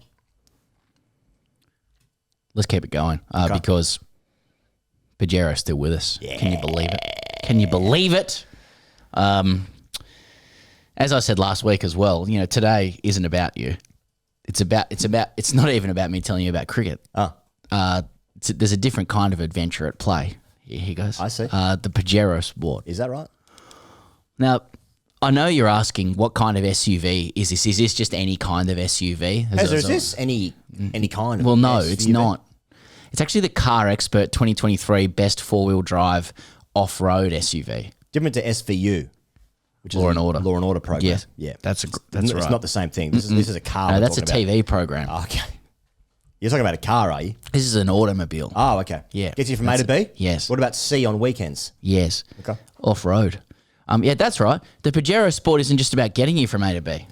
Speaker 2: Let's keep it going because Pajero's still with us. Yeah. Can you believe it? Can you believe it? As I said last week as well, you know, today isn't about you. It's not even about me telling you about cricket. There's a different kind of adventure at play. Here he goes.
Speaker 1: I see.
Speaker 2: The Pajero sport.
Speaker 1: Is that right?
Speaker 2: Now, I know you're asking what kind of SUV is this? Is this just any kind of SUV?
Speaker 1: Is this any kind of
Speaker 2: Well, no,
Speaker 1: SUV?
Speaker 2: it's not. It's actually the Car Expert 2023 Best Four-Wheel Drive Off-Road SUV.
Speaker 1: Different to SVU, which is
Speaker 2: Law and Order.
Speaker 1: Law and Order program.
Speaker 2: Yeah,
Speaker 1: Yeah.
Speaker 2: that's
Speaker 1: It's
Speaker 2: right.
Speaker 1: not the same thing. This is a car.
Speaker 2: No,
Speaker 1: we're
Speaker 2: that's a
Speaker 1: talking
Speaker 2: TV program.
Speaker 1: about. Okay. You're talking about a car, are you?
Speaker 2: This is an automobile.
Speaker 1: Oh, okay.
Speaker 2: Yeah.
Speaker 1: Gets you from A to B?
Speaker 2: Yes.
Speaker 1: What about C on weekends?
Speaker 2: Yes.
Speaker 1: Okay.
Speaker 2: Off-road. Yeah, that's right. The Pajero Sport isn't just about getting you from A to B.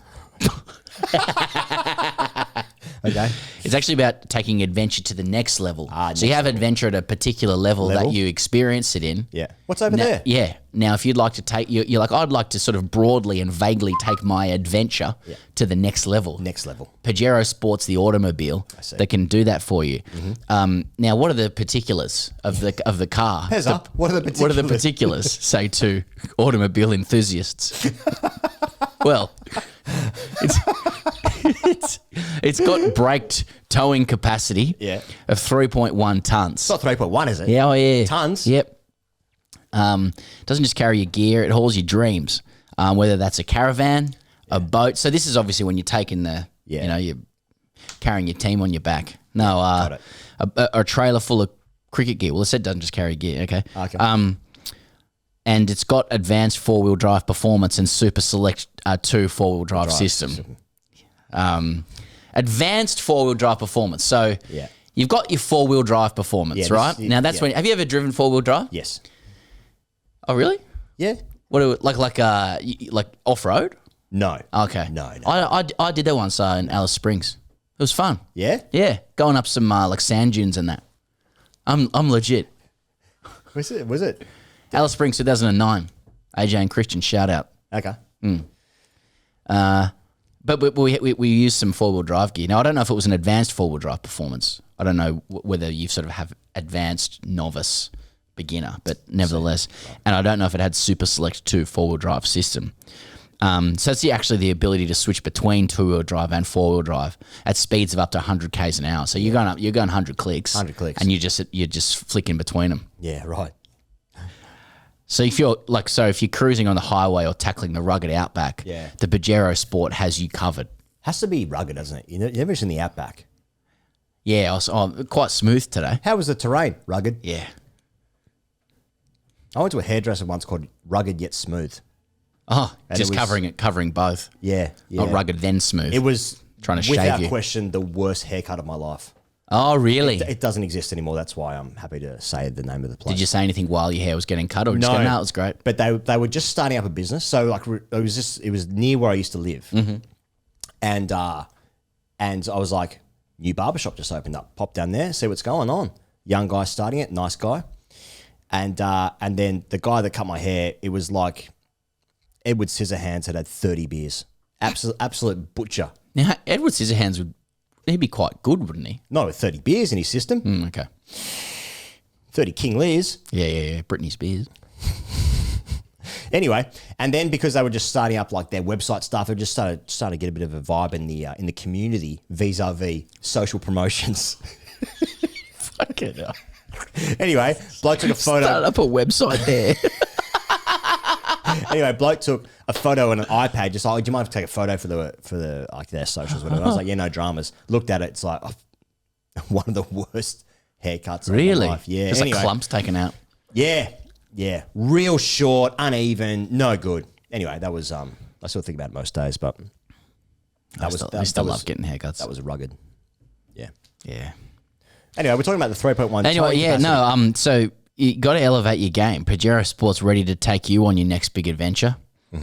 Speaker 1: Okay.
Speaker 2: It's actually about taking adventure to the next level.
Speaker 1: Next
Speaker 2: so you have adventure at a particular level that you experience it in.
Speaker 1: Yeah. What's over there?
Speaker 2: Yeah. Now, if you'd like to take, you're like, I'd like to sort of broadly and vaguely take my adventure to the next level.
Speaker 1: Next level.
Speaker 2: Pajero Sport's the automobile
Speaker 1: see.
Speaker 2: that can do that for you. Now, what are the particulars of the car?
Speaker 1: Heads up. What are the
Speaker 2: What are the particulars, say, to automobile enthusiasts? Well, it's got braked towing capacity of 3.1 tons.
Speaker 1: It's not 3.1, is it?
Speaker 2: Yeah, oh yeah.
Speaker 1: Tons?
Speaker 2: Yep. Doesn't just carry your gear, it hauls your dreams. Whether that's a caravan, a boat. So this is obviously when you're taking you know, you're carrying your team on your back. No,
Speaker 1: Got it.
Speaker 2: a trailer full of cricket gear. Well, it said it doesn't just carry gear, okay?
Speaker 1: Okay.
Speaker 2: And it's got advanced four-wheel drive performance and Super Select 2 four-wheel drive system. Advanced four-wheel drive performance. So you've got your four-wheel drive performance, right? Now that's when. Have you ever driven four-wheel drive?
Speaker 1: Yes.
Speaker 2: Oh, really?
Speaker 1: Yeah.
Speaker 2: What like off-road?
Speaker 1: No.
Speaker 2: Okay.
Speaker 1: No.
Speaker 2: I did that once in Alice Springs. It was fun.
Speaker 1: Yeah?
Speaker 2: Yeah, going up some like sand dunes and that. I'm legit.
Speaker 1: Was it?
Speaker 2: Alice Springs 2009. AJ and Christian, shout out.
Speaker 1: Okay.
Speaker 2: But we used some four-wheel drive gear. Now, I don't know if it was an advanced four-wheel drive performance. I don't know whether you sort of have advanced, novice, beginner, but nevertheless. And I don't know if it had Super Select 2 four-wheel drive system. So it's actually the ability to switch between two-wheel drive and four-wheel drive at speeds of up to 100 k's an hour. So you're going 100 clicks.
Speaker 1: 100 clicks.
Speaker 2: And you're just flicking between them.
Speaker 1: Yeah, right.
Speaker 2: So if you're cruising on the highway or tackling the rugged outback, the Pajero Sport has you covered.
Speaker 1: Has to be rugged, doesn't it? You never seen the Outback.
Speaker 2: Yeah, I was quite smooth today.
Speaker 1: How was the terrain? Rugged?
Speaker 2: Yeah.
Speaker 1: I went to a hairdresser once called Rugged Yet Smooth.
Speaker 2: Oh,
Speaker 1: And
Speaker 2: just
Speaker 1: it was-
Speaker 2: covering both.
Speaker 1: Yeah.
Speaker 2: Not rugged then smooth.
Speaker 1: It was,
Speaker 2: Trying to shave
Speaker 1: without
Speaker 2: you.
Speaker 1: question, the worst haircut of my life.
Speaker 2: Oh, really?
Speaker 1: It doesn't exist anymore. That's why I'm happy to say the name of the place.
Speaker 2: Did you say anything while your hair was getting cut, or just go, no, it was great?
Speaker 1: But they were just starting up a business, so like it was near where I used to live, and I was like, new barbershop just opened up, pop down there, see what's going on. Young guy starting it, nice guy, and then the guy that cut my hair, it was like Edward Scissorhands had 30 beers, absolute butcher.
Speaker 2: Now, Edward Scissorhands he'd be quite good, wouldn't he?
Speaker 1: Not with 30 beers in his system.
Speaker 2: Okay.
Speaker 1: 30 King Lears.
Speaker 2: Yeah. Britney Spears.
Speaker 1: Anyway, and then because they were just starting up like their website stuff, it just started to get a bit of a vibe in the community vis-a-vis social promotions.
Speaker 2: Fucking hell.
Speaker 1: Anyway, bloke took a photo.
Speaker 2: Start up a website there.
Speaker 1: Anyway, bloke took a photo on an iPad, just like, do you mind if I take a photo for the like their socials, whatever. I was like, yeah, no dramas. Looked at it, it's like one of the worst haircuts of my life. Yeah,
Speaker 2: Just
Speaker 1: anyway,
Speaker 2: like clumps taken out.
Speaker 1: Yeah, real short, uneven, no good. Anyway, that was I still think about it most days, but
Speaker 2: I still love getting haircuts.
Speaker 1: That was rugged. Yeah.
Speaker 2: Yeah.
Speaker 1: Anyway, we're talking about the 3.1.
Speaker 2: Anyway, yeah,
Speaker 1: capacity.
Speaker 2: no. So you got to elevate your game. Pajero Sports ready to take you on your next big adventure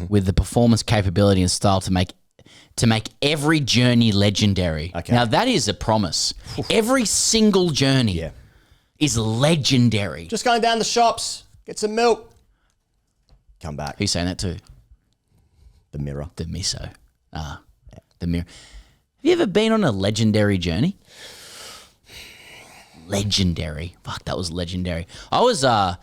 Speaker 2: with the performance, capability, and style to make every journey legendary.
Speaker 1: Okay.
Speaker 2: Now that is a promise. Every single journey is legendary.
Speaker 1: Just going down the shops, get some milk, come back.
Speaker 2: Who's saying that too?
Speaker 1: The Mirror.
Speaker 2: The miso. The mirror. Have you ever been on a legendary journey? Legendary. Fuck, that was legendary. I was I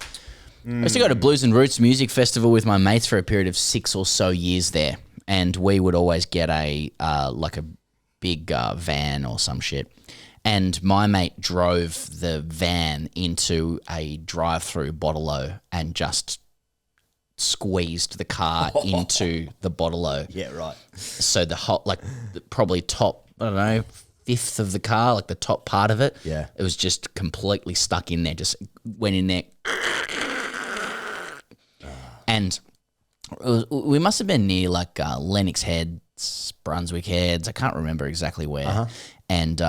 Speaker 2: used to go to Blues and Roots Music Festival with my mates for a period of 6 or so years there, and we would always get a like a big van or some shit. And my mate drove the van into a drive-through bottle-o and just squeezed the car into the bottle-o.
Speaker 1: Yeah, right.
Speaker 2: So the hot, like probably top, I don't know, fifth of the car, like the top part of it.
Speaker 1: Yeah.
Speaker 2: It was just completely stuck in there, just went in there. And we must have been near like Lennox Heads, Brunswick Heads. I can't remember exactly where. And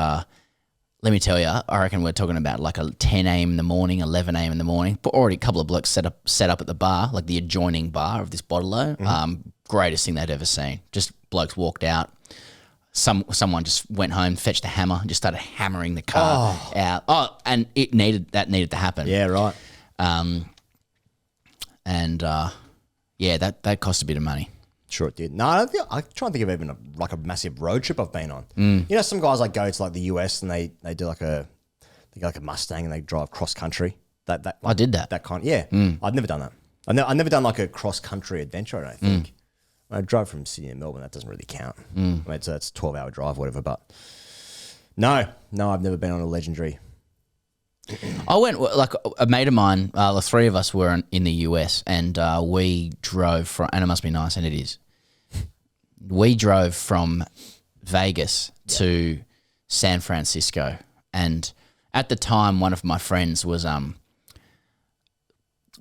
Speaker 2: let me tell you, I reckon we're talking about like a 10 a.m. in the morning, 11 a.m. in the morning. But already a couple of blokes set up at the bar, like the adjoining bar of this bottle-o. Greatest thing they'd ever seen. Just blokes walked out. Someone just went home, fetched a hammer, and just started hammering the car out. Oh, and that needed to happen.
Speaker 1: Yeah, right.
Speaker 2: That cost a bit of money.
Speaker 1: Sure it did. No, I try and think of even a massive road trip I've been on. You know, some guys like go to like the US and they do like a Mustang and they drive cross country.
Speaker 2: I did that.
Speaker 1: That kind. Yeah, I've never done that. I've never done like a cross country adventure. I don't think. I drove from Sydney to Melbourne. That doesn't really count. I mean, it's a 12-hour drive, whatever. But no, I've never been on a legendary.
Speaker 2: I went, like a mate of mine, the three of us were in the US and we drove from, and it must be nice, and it is. We drove from Vegas to San Francisco, and at the time, one of my friends was,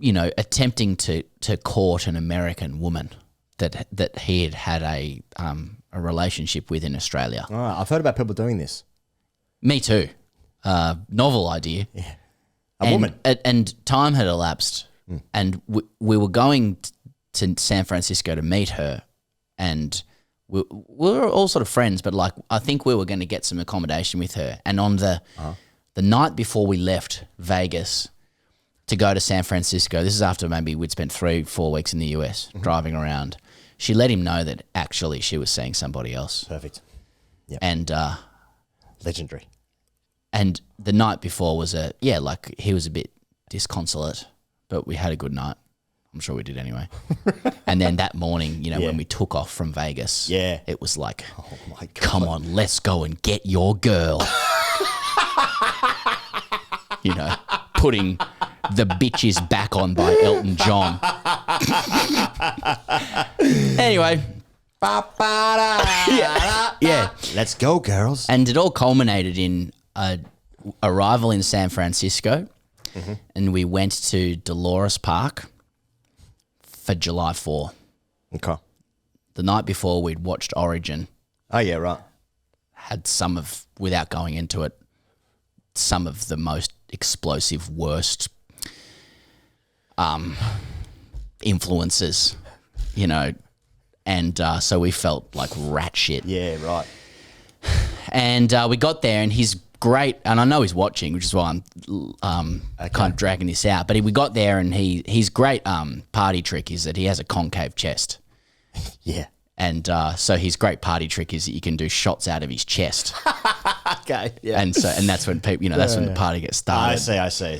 Speaker 2: attempting to court an American woman that he had a relationship with in Australia.
Speaker 1: Oh, I've heard about people doing this.
Speaker 2: Me too. Novel idea.
Speaker 1: Yeah. A woman.
Speaker 2: And time had elapsed, and we were going to San Francisco to meet her, and we were all sort of friends, but like I think we were going to get some accommodation with her. And on the night before we left Vegas to go to San Francisco, this is after maybe we'd spent 3-4 weeks in the US driving around, she let him know that actually she was seeing somebody else.
Speaker 1: Perfect. Yep.
Speaker 2: And
Speaker 1: legendary.
Speaker 2: And the night before was he was a bit disconsolate, but we had a good night. I'm sure we did anyway. And then that morning, when we took off from Vegas, it was like, oh my God, come on, let's go and get your girl. Putting the Bitches Back On by Elton John. Anyway. Yeah.
Speaker 1: Let's go, girls.
Speaker 2: And it all culminated in arrival in San Francisco, and we went to Dolores Park for July 4.
Speaker 1: Okay.
Speaker 2: The night before, we'd watched Origin.
Speaker 1: Oh, yeah, right.
Speaker 2: Had without going into it, some of the most explosive, worst influences, and so we felt like rat shit.
Speaker 1: Yeah, right.
Speaker 2: And we got there, and he's great, and I know he's watching, which is why I'm kind of dragging this out. But we got there, and his great party trick is that he has a concave chest.
Speaker 1: Yeah.
Speaker 2: And so his great party trick is that you can do shots out of his chest.
Speaker 1: Okay. Yeah.
Speaker 2: And that's when people, that's when the party gets started.
Speaker 1: I see.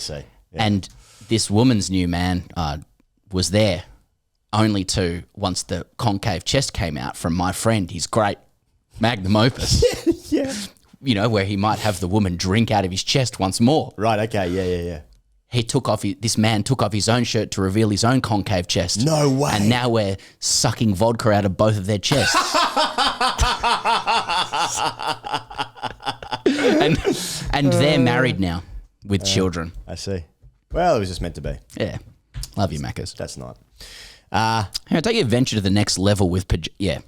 Speaker 1: Yeah.
Speaker 2: And this woman's new man was there only to, once the concave chest came out from my friend, his great magnum opus,
Speaker 1: Yeah.
Speaker 2: you know, where he might have the woman drink out of his chest once more.
Speaker 1: Right. Okay. Yeah.
Speaker 2: This man took off his own shirt to reveal his own concave chest.
Speaker 1: No way.
Speaker 2: And now we're sucking vodka out of both of their chests. and they're married now with children.
Speaker 1: I see. Well, it was just meant to be.
Speaker 2: Yeah. Love you, Macca's.
Speaker 1: That's not.
Speaker 2: Hey, take your adventure to the next level with
Speaker 1: Yeah.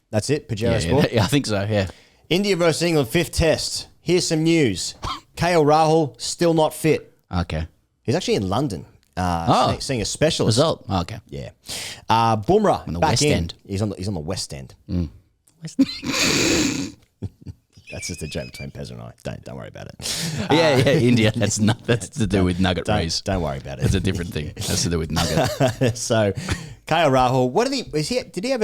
Speaker 1: That's it. Pajero Sport.
Speaker 2: I think so, yeah.
Speaker 1: India versus England, 5th test. Here's some news. KL Rahul still not fit.
Speaker 2: Okay.
Speaker 1: He's actually in London, seeing a specialist.
Speaker 2: Result? Oh, okay.
Speaker 1: Yeah. Bumrah
Speaker 2: On the
Speaker 1: back
Speaker 2: West
Speaker 1: in.
Speaker 2: End.
Speaker 1: He's on the West End. That's just a joke between Pez and I. Don't worry about it.
Speaker 2: Yeah, India. That's to do with nugget rays.
Speaker 1: Don't worry about it.
Speaker 2: That's a different thing. That's to do with nugget.
Speaker 1: So, KL Rahul, what did he have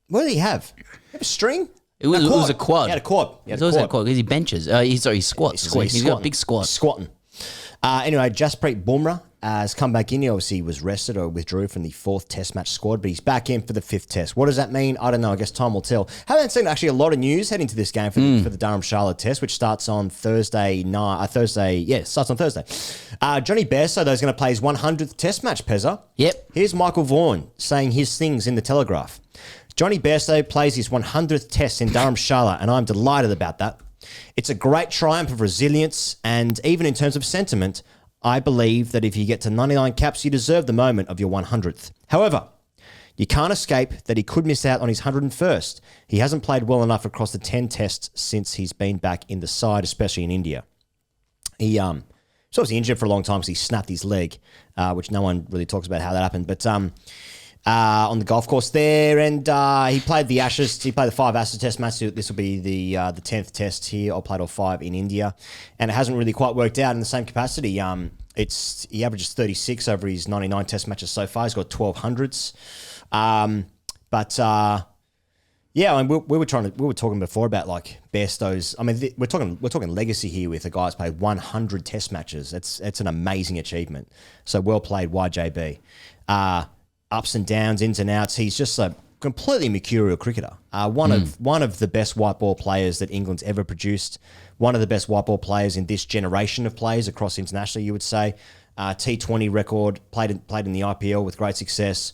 Speaker 1: what did he have? A string?
Speaker 2: It was a quad.
Speaker 1: He had a quad.
Speaker 2: He's always had a quad because he benches. He squats. He's got a big squat.
Speaker 1: Squatting. Anyway, Jasprit Bumrah has come back in. He obviously was rested or withdrew from the 4th test match squad, but he's back in for the 5th test. What does that mean? I don't know. I guess time will tell. Haven't seen actually a lot of news heading to this game for the Durham Charlotte test, which starts on Thursday night. Starts on Thursday. Johnny Bairstow, though, is going to play his 100th test match, Pezza.
Speaker 2: Yep.
Speaker 1: Here's Michael Vaughan saying his things in the Telegraph. Johnny Bairstow plays his 100th test in Durham Charlotte, and I'm delighted about that. It's a great triumph of resilience, and even in terms of sentiment, I believe that if you get to 99 caps, you deserve the moment of your 100th. However, you can't escape that he could miss out on his 101st. He hasn't played well enough across the 10 tests since he's been back in the side, especially in India. He's obviously injured for a long time because he snapped his leg, which no one really talks about how that happened. But on the golf course there, and he played the Ashes. He played the 5 Ashes test match. This will be the 10th test here. I played all 5 in India, and it hasn't really quite worked out in the same capacity. He averages 36 over his 99 test matches so far. He's got 1200s, yeah. I mean, we were talking before about like Bairstow's. I mean, we're talking legacy here with a guy who's played 100 test matches. It's an amazing achievement. So well played, YJB. Ups and downs, ins and outs. He's just a completely mercurial cricketer. One of the best white ball players that England's ever produced. One of the best white ball players in this generation of players across internationally, you would say. T20 record, played in the IPL with great success.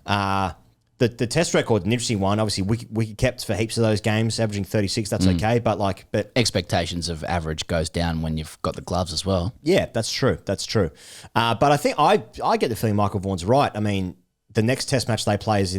Speaker 1: The test record, an interesting one. Obviously, we kept for heaps of those games, averaging 36. That's okay, but
Speaker 2: expectations of average goes down when you've got the gloves as well.
Speaker 1: Yeah, that's true. But I think I get the feeling Michael Vaughan's right. I mean, the next test match they play is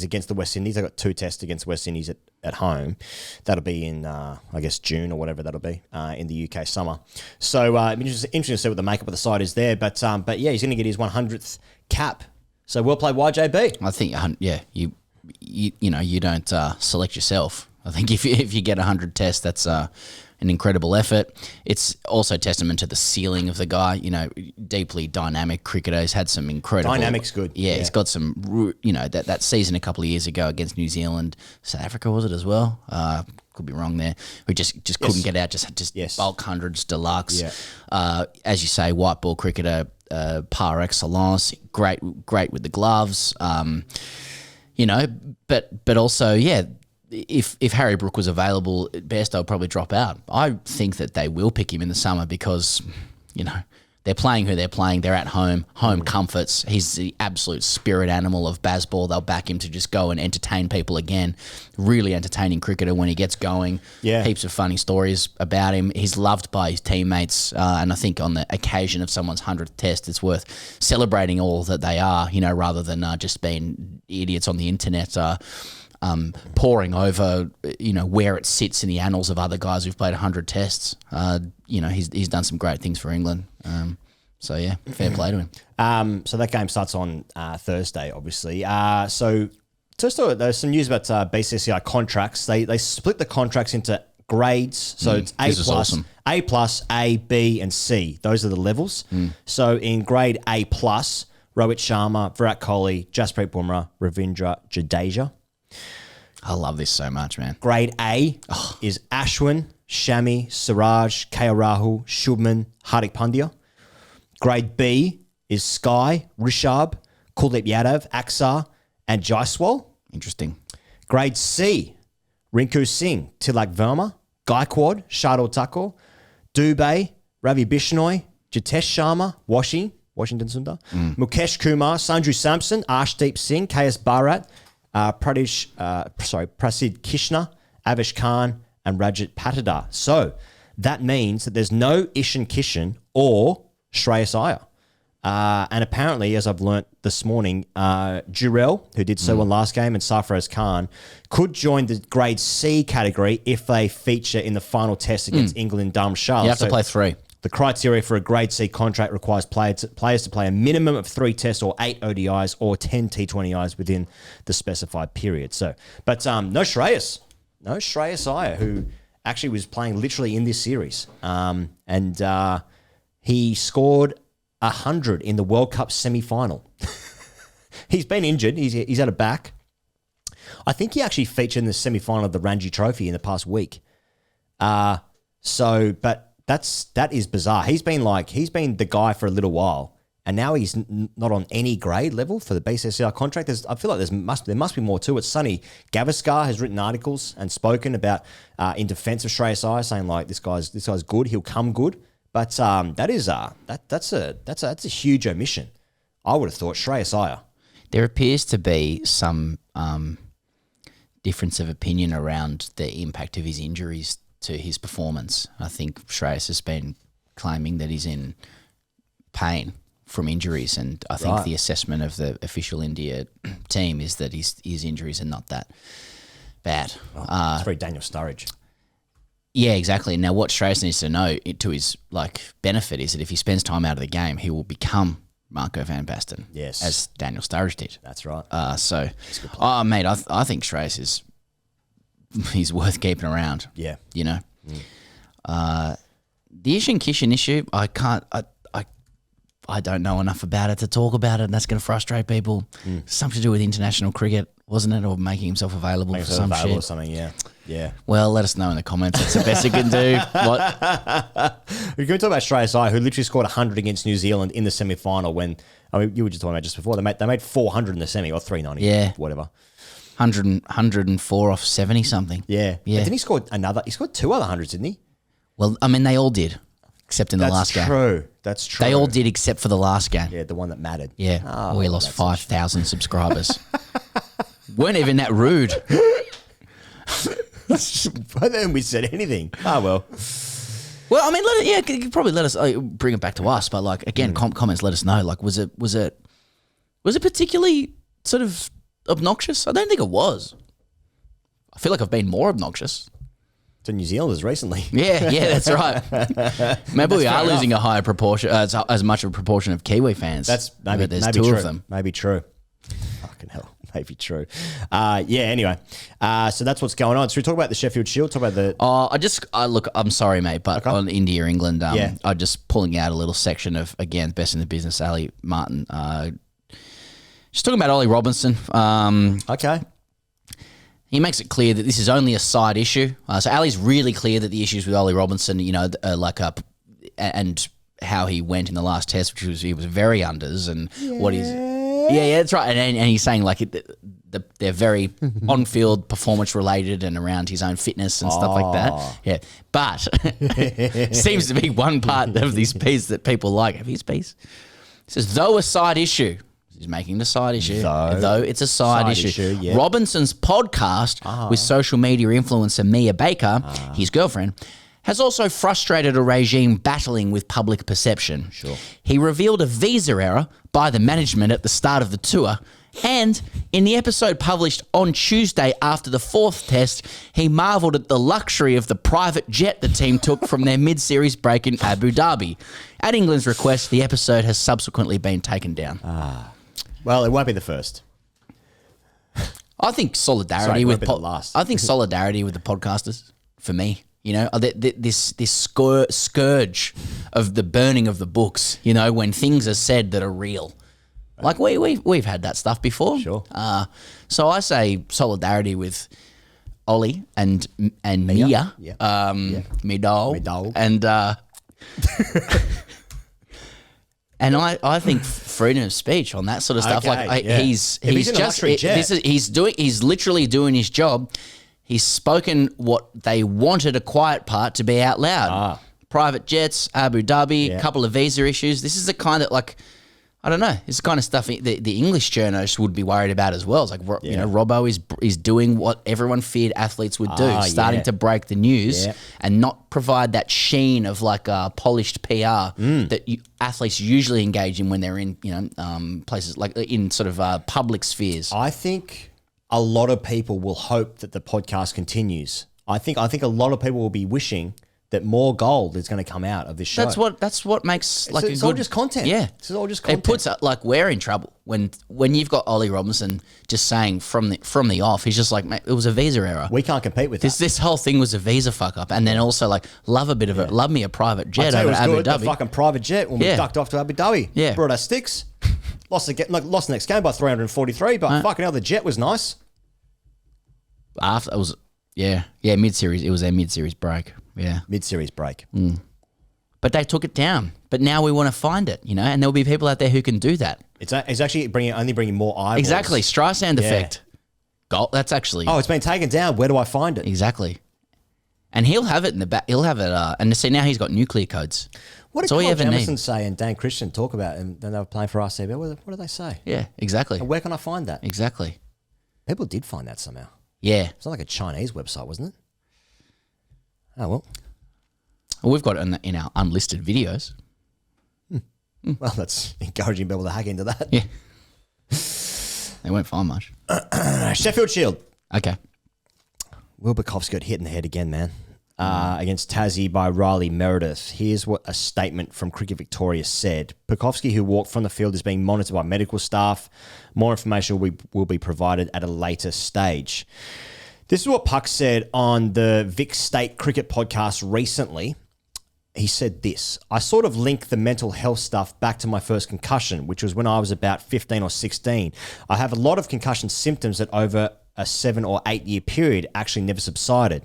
Speaker 1: against the West Indies. They've got 2 tests against West Indies at home. That'll be in, I guess, June or whatever that'll be in the UK summer. So interesting to see what the makeup of the side is there. But yeah, he's going to get his 100th cap. So well played, YJB.
Speaker 2: I think, you don't select yourself. I think if you get 100 tests, that's an incredible effort. It's also testament to the ceiling of the guy. Deeply dynamic cricketer. He's had some incredible...
Speaker 1: Dynamic's good.
Speaker 2: Yeah, he's got some... that season a couple of years ago against New Zealand, South Africa was it as well? Could be wrong there. We just couldn't get out. Just
Speaker 1: yes.
Speaker 2: Bulk hundreds deluxe.
Speaker 1: Yeah.
Speaker 2: As you say, white ball cricketer par excellence. Great with the gloves. But also, yeah. If Harry Brook was available, Bairstow would probably drop out. I think that they will pick him in the summer because, they're playing who they're playing. They're at home comforts. He's the absolute spirit animal of Bazball. They'll back him to just go and entertain people again. Really entertaining cricketer when he gets going.
Speaker 1: Yeah.
Speaker 2: Heaps of funny stories about him. He's loved by his teammates. And I think on the occasion of someone's 100th test, it's worth celebrating all that they are, rather than just being idiots on the internet. Poring over, where it sits in the annals of other guys who've played 100 tests. He's done some great things for England. So yeah, fair play to him.
Speaker 1: So that game starts on Thursday, obviously. So there's some news about BCCI contracts. They split the contracts into grades. So it's A+,
Speaker 2: awesome.
Speaker 1: A+, A, B, and C. Those are the levels. So in grade A+, Rohit Sharma, Virat Kohli, Jasprit Bumrah, Ravindra Jadeja.
Speaker 2: I love this so much, man.
Speaker 1: Grade A is Ashwin, Shami, Siraj, KL Rahul, Shubman, Hardik Pandya. Grade B is Sky, Rishabh, Kuldeep Yadav, Aksar, and Jaiswal.
Speaker 2: Interesting.
Speaker 1: Grade C, Rinku Singh, Tilak Verma, Gaikwad, Shardul Thakur, Dubey, Ravi Bishnoi, Jitesh Sharma, Washington Sundar, Mukesh Kumar, Sanju Samson, Arshdeep Singh, KS Bharat, Prasid Krishna, Avish Khan, and Rajat Patidar. So that means that there's no Ishan Kishan or Shreyas Iyer. And apparently, as I've learnt this morning, Jurel, who did so well last game, and Sarfaraz Khan could join the grade C category if they feature in the final test against England in Dharamshala.
Speaker 2: You have to play 3.
Speaker 1: The criteria for a grade C contract requires players to play a minimum of 3 tests or 8 ODIs or 10 T20Is within the specified period. So, but no Shreyas Iyer, who actually was playing literally in this series, and he scored 100 in the World Cup semi-final. He's been injured. He's had a back. I think he actually featured in the semi-final of the Ranji Trophy in the past week. But that is bizarre. He's been the guy for a little while, and now he's not on any grade level for the BCCI contract. I feel like there must be more to it. Sonny Gavaskar has written articles and spoken about in defense of Shreyas Iyer, saying like this guy's good. He'll come good. But that's a huge omission. I would have thought Shreyas Iyer.
Speaker 2: There appears to be some difference of opinion around the impact of his injuries to his performance. I think Shreyas has been claiming that he's in pain from injuries, and I think the assessment of the official India team is that his injuries are not that bad.
Speaker 1: It's very Daniel Sturridge.
Speaker 2: Yeah, exactly. Now, what Shreyas needs to know to his benefit is that if he spends time out of the game, he will become Marco van Basten.
Speaker 1: Yes,
Speaker 2: as Daniel Sturridge did.
Speaker 1: That's right.
Speaker 2: Mate, I think Shreyas he's worth keeping around.
Speaker 1: Yeah,
Speaker 2: you know. The Ishan Kishan issue, I don't know enough about it to talk about it, and that's going to frustrate people. Something to do with international cricket, wasn't it, or making himself available for some shit
Speaker 1: or something? Yeah.
Speaker 2: Well, let us know in the comments. That's the best you can do.
Speaker 1: We're going to talk about Shreyas Iyer, who literally scored 100 against New Zealand in the semi-final. When you were just talking about just before, they made 400 in the semi or 390, whatever.
Speaker 2: 104 off 70 something.
Speaker 1: Yeah. But then he scored 2 other hundreds, didn't he?
Speaker 2: Well, I mean, they all did, except in the last game.
Speaker 1: That's true.
Speaker 2: They all did except for the last game.
Speaker 1: Yeah, the one that mattered.
Speaker 2: Yeah. We lost 5,000 subscribers. Weren't even that rude.
Speaker 1: Why didn't we said anything? Well.
Speaker 2: Well, I mean, you could probably let us bring it back to us, but again, comments let us know. Was it particularly sort of obnoxious? I don't think it was. I feel like I've been more obnoxious
Speaker 1: to New Zealanders recently.
Speaker 2: Yeah, that's right. Maybe we are losing a higher proportion, as much of a proportion of Kiwi fans.
Speaker 1: That's maybe
Speaker 2: two
Speaker 1: true.
Speaker 2: of them.
Speaker 1: Maybe true. Fucking hell. Maybe true. Anyway, so that's what's going on. So we talk about the Sheffield Shield, talk about the...
Speaker 2: look, I'm sorry, mate, but on India, England, I'm just pulling out a little section of, again, best in the business, Ali Martin. Just talking about Ollie Robinson.
Speaker 1: Okay.
Speaker 2: He makes it clear that this is only a side issue. So Ali's really clear that the issues with Ollie Robinson, and how he went in the last test, which was he was very unders, and what he's... Yeah, that's right. And he's saying they're very on-field performance related and around his own fitness and stuff like that. Yeah, but seems to be one part of this piece that people like. Have his piece? It says, though a side issue. He's making the side issue. Though it's a side issue.
Speaker 1: Yeah.
Speaker 2: Robinson's podcast with social media influencer Mia Baker, his girlfriend, has also frustrated a regime battling with public perception.
Speaker 1: Sure.
Speaker 2: He revealed a visa error by the management at the start of the tour, and in the episode published on Tuesday after the 4th test, he marvelled at the luxury of the private jet the team took from their mid-series break in Abu Dhabi. At England's request, the episode has subsequently been taken down.
Speaker 1: Well, it won't be the first.
Speaker 2: I think solidarity with I think solidarity with the podcasters for me. You know, this scourge of the burning of the books. You know, when things are said that are real, like we've had that stuff before.
Speaker 1: Sure.
Speaker 2: So I say solidarity with Ollie and Mia, me dog,
Speaker 1: Me dog.
Speaker 2: and And I think freedom of speech on that sort of stuff.
Speaker 1: Okay,
Speaker 2: Like
Speaker 1: yeah.
Speaker 2: he's
Speaker 1: If he's in a
Speaker 2: just
Speaker 1: luxury jet.
Speaker 2: he's literally doing his job. He's spoken what they wanted a quiet part to be out loud. Private jets, Abu Dhabi,
Speaker 1: Yeah.
Speaker 2: couple of visa issues. This is the kind of like, I don't know. This is the kind of stuff the English journalists would be worried about as well. It's like, you know, Robbo is doing what everyone feared athletes would do, starting to break the news and not provide that sheen of like polished PR that athletes usually engage in when they're in, you know, places like in sort of public spheres.
Speaker 1: I think a lot of people will hope that the podcast continues. I think a lot of people will be wishing that more gold is going to come out of this show.
Speaker 2: That's what makes like
Speaker 1: it's
Speaker 2: a good.
Speaker 1: all just content.
Speaker 2: Yeah,
Speaker 1: it's all just content.
Speaker 2: It puts like we're in trouble when you've got Ollie Robinson just saying from the off. He's just like, mate, it was a visa error.
Speaker 1: We can't compete with that.
Speaker 2: This whole thing was a visa fuck up, and then also like love me a private jet
Speaker 1: I tell you,
Speaker 2: over
Speaker 1: it
Speaker 2: to
Speaker 1: was
Speaker 2: Abu
Speaker 1: good,
Speaker 2: Dhabi.
Speaker 1: the fucking private jet when we
Speaker 2: Yeah.
Speaker 1: ducked off to Abu Dhabi.
Speaker 2: Yeah.
Speaker 1: Brought our sticks. Lost the next game by 343, but fucking hell, the jet was nice.
Speaker 2: After it was mid series. It was their mid series break. Yeah,
Speaker 1: Mid-series break.
Speaker 2: but they took it down. But now we want to find it, you know, and there'll be people out there who can do that.
Speaker 1: It's actually only bringing more eyeballs.
Speaker 2: Exactly, Streisand effect. Goal. That's actually
Speaker 1: Oh, it's been taken down. Where do I find it?
Speaker 2: exactly. And he'll have it in the back. He'll have it. And see, now he's got nuclear codes.
Speaker 1: What did
Speaker 2: That's all you
Speaker 1: Kyle
Speaker 2: ever need.
Speaker 1: Jamison say and Dan Christian talk about? And then they were playing for RCB. What did they say?
Speaker 2: Yeah, exactly.
Speaker 1: And where can I find that?
Speaker 2: Exactly.
Speaker 1: People did find that somehow.
Speaker 2: Yeah.
Speaker 1: It's not like a Chinese website, wasn't it? Oh, well.
Speaker 2: Well, we've got it in our unlisted videos.
Speaker 1: Well, that's encouraging people to hack into that.
Speaker 2: Yeah. They won't find much.
Speaker 1: Sheffield Shield.
Speaker 2: Okay.
Speaker 1: Will Bukowski got hit in the head again, man. Against Tassie by Riley Meredith. Here's what a statement from Cricket Victoria said. Bukowski, who walked from the field, is being monitored by medical staff. More information will be provided at a later stage. This is what Puck said on the Vic State Cricket podcast recently. He said this: I sort of link the mental health stuff back to my first concussion, which was when I was about 15 or 16. I have a lot of concussion symptoms that over a 7 or 8 year period actually never subsided.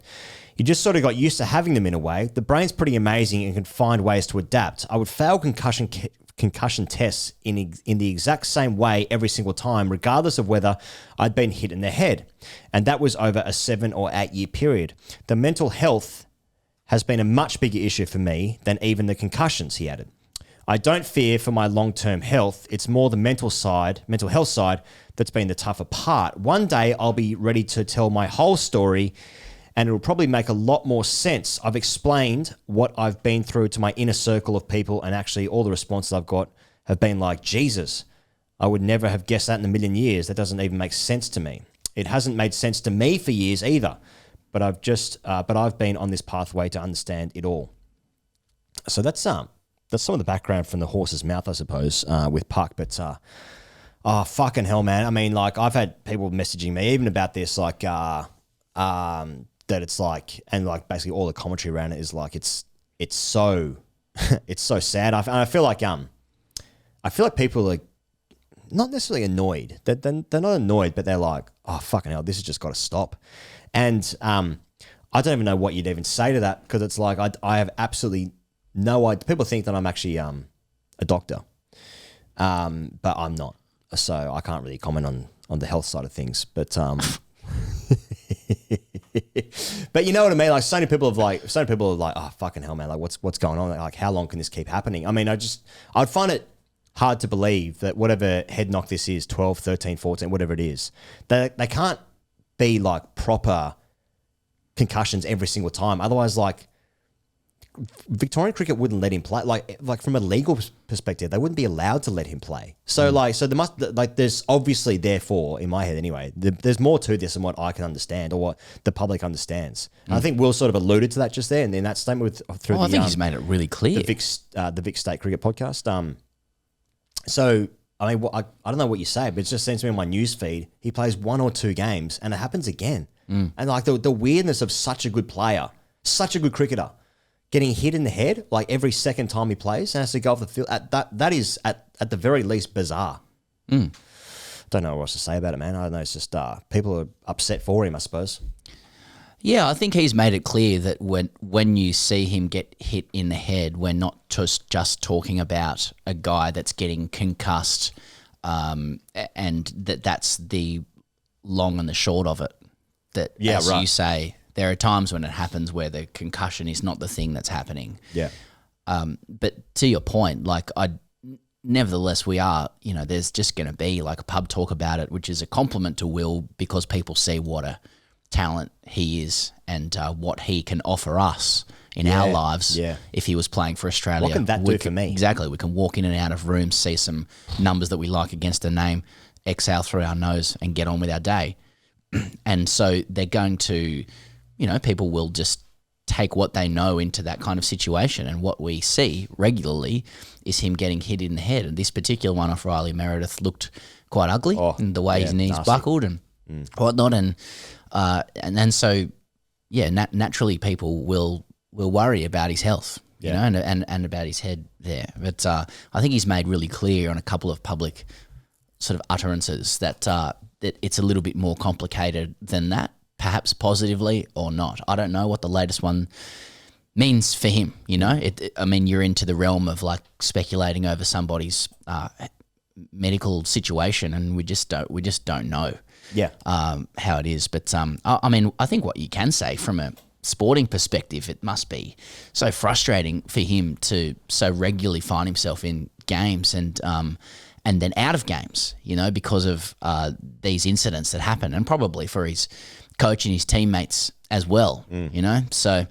Speaker 1: You just sort of got used to having them in a way. The brain's pretty amazing and can find ways to adapt. I would fail concussion tests in the exact same way every single time, regardless of whether I'd been hit in the head. And that was over a 7 or 8 year period. The mental health has been a much bigger issue for me than even the concussions, he added. I don't fear for my long-term health. It's more the mental health side that's been the tougher part. One day I'll be ready to tell my whole story and it'll probably make a lot more sense. I've explained what I've been through to my inner circle of people, and actually all the responses I've got have been like, Jesus, I would never have guessed that in a million years. That doesn't even make sense to me. It hasn't made sense to me for years either. But I've been on this pathway to understand it all. So that's some of the background from the horse's mouth, I suppose, with Puck. But fucking hell, man! I mean, like I've had people messaging me even about this, like that it's like, and like basically all the commentary around it is like it's so it's so sad. I feel like people are not necessarily annoyed. They're not annoyed, but they're like, oh fucking hell, this has just got to stop. And I don't even know what you'd even say to that, because it's like I have absolutely no idea. People think that I'm actually a doctor, but I'm not. So I can't really comment on the health side of things. But but you know what I mean? Like so many people are like, oh fucking hell, man! Like what's going on? Like how long can this keep happening? I mean, I'd find it hard to believe that whatever head knock this is, 12, 13, 14, whatever it is, they can't be like proper concussions every single time. Otherwise, like Victorian cricket wouldn't let him play. Like from a legal perspective, they wouldn't be allowed to let him play. So there's obviously, therefore, in my head anyway, there's more to this than what I can understand or what the public understands. And I think Will sort of alluded to that just there, and in that statement through
Speaker 2: I think he's made it really clear.
Speaker 1: the Vic State Cricket podcast. So I mean, I don't know what you say, but it just seems to me on my news feed, he plays 1 or 2 games and it happens again. And like the weirdness of such a good player, such a good cricketer, getting hit in the head like every second time he plays and has to go off the field. That is at the very least bizarre. Don't know what else to say about it, man. I don't know. It's just people are upset for him, I suppose.
Speaker 2: Yeah, I think he's made it clear that when you see him get hit in the head, we're not just talking about a guy that's getting concussed, and that's the long and the short of it. That, as you say, there are times when it happens where the concussion is not the thing that's happening.
Speaker 1: Yeah.
Speaker 2: But to your point, nevertheless, we are, there's just going to be like a pub talk about it, which is a compliment to Will because people see what a talent he is and what he can offer us in our lives.
Speaker 1: Yeah.
Speaker 2: If he was playing for Australia,
Speaker 1: What can that do for me?
Speaker 2: Exactly. We can walk in and out of rooms, see some numbers that we like against a name, exhale through our nose and get on with our day. And so they're going to, people will just take what they know into that kind of situation. And what we see regularly is him getting hit in the head. And this particular one off Riley Meredith looked quite ugly in the way his knees
Speaker 1: nasty.
Speaker 2: buckled and whatnot. And so, naturally people will worry about his health, and about his head there. But I think he's made really clear on a couple of public sort of utterances that that it's a little bit more complicated than that, perhaps positively or not. I don't know what the latest one means for him. You're into the realm of like speculating over somebody's medical situation, and we just don't know.
Speaker 1: Yeah.
Speaker 2: How it is. But I think what you can say from a sporting perspective, it must be so frustrating for him to so regularly find himself in games and then out of games, because of these incidents that happen, and probably for his coach and his teammates as well, So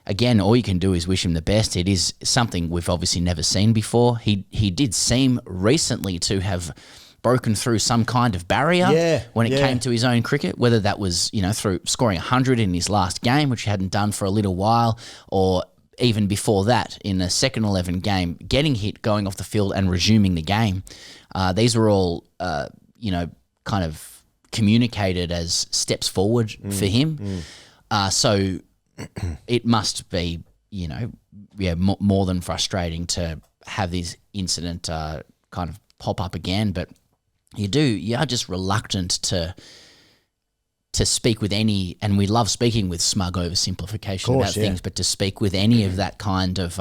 Speaker 2: again, all you can do is wish him the best. It is something we've obviously never seen before. He did seem recently to have broken through some kind of barrier when it came to his own cricket, whether that was, through scoring 100 in his last game, which he hadn't done for a little while, or even before that in the second 11 game, getting hit, going off the field and resuming the game. These were all, kind of communicated as steps forward for him. So it must be, more than frustrating to have this incident kind of pop up again, but you are just reluctant to speak with any, and we love speaking with smug oversimplification about things, but to speak with any of that kind of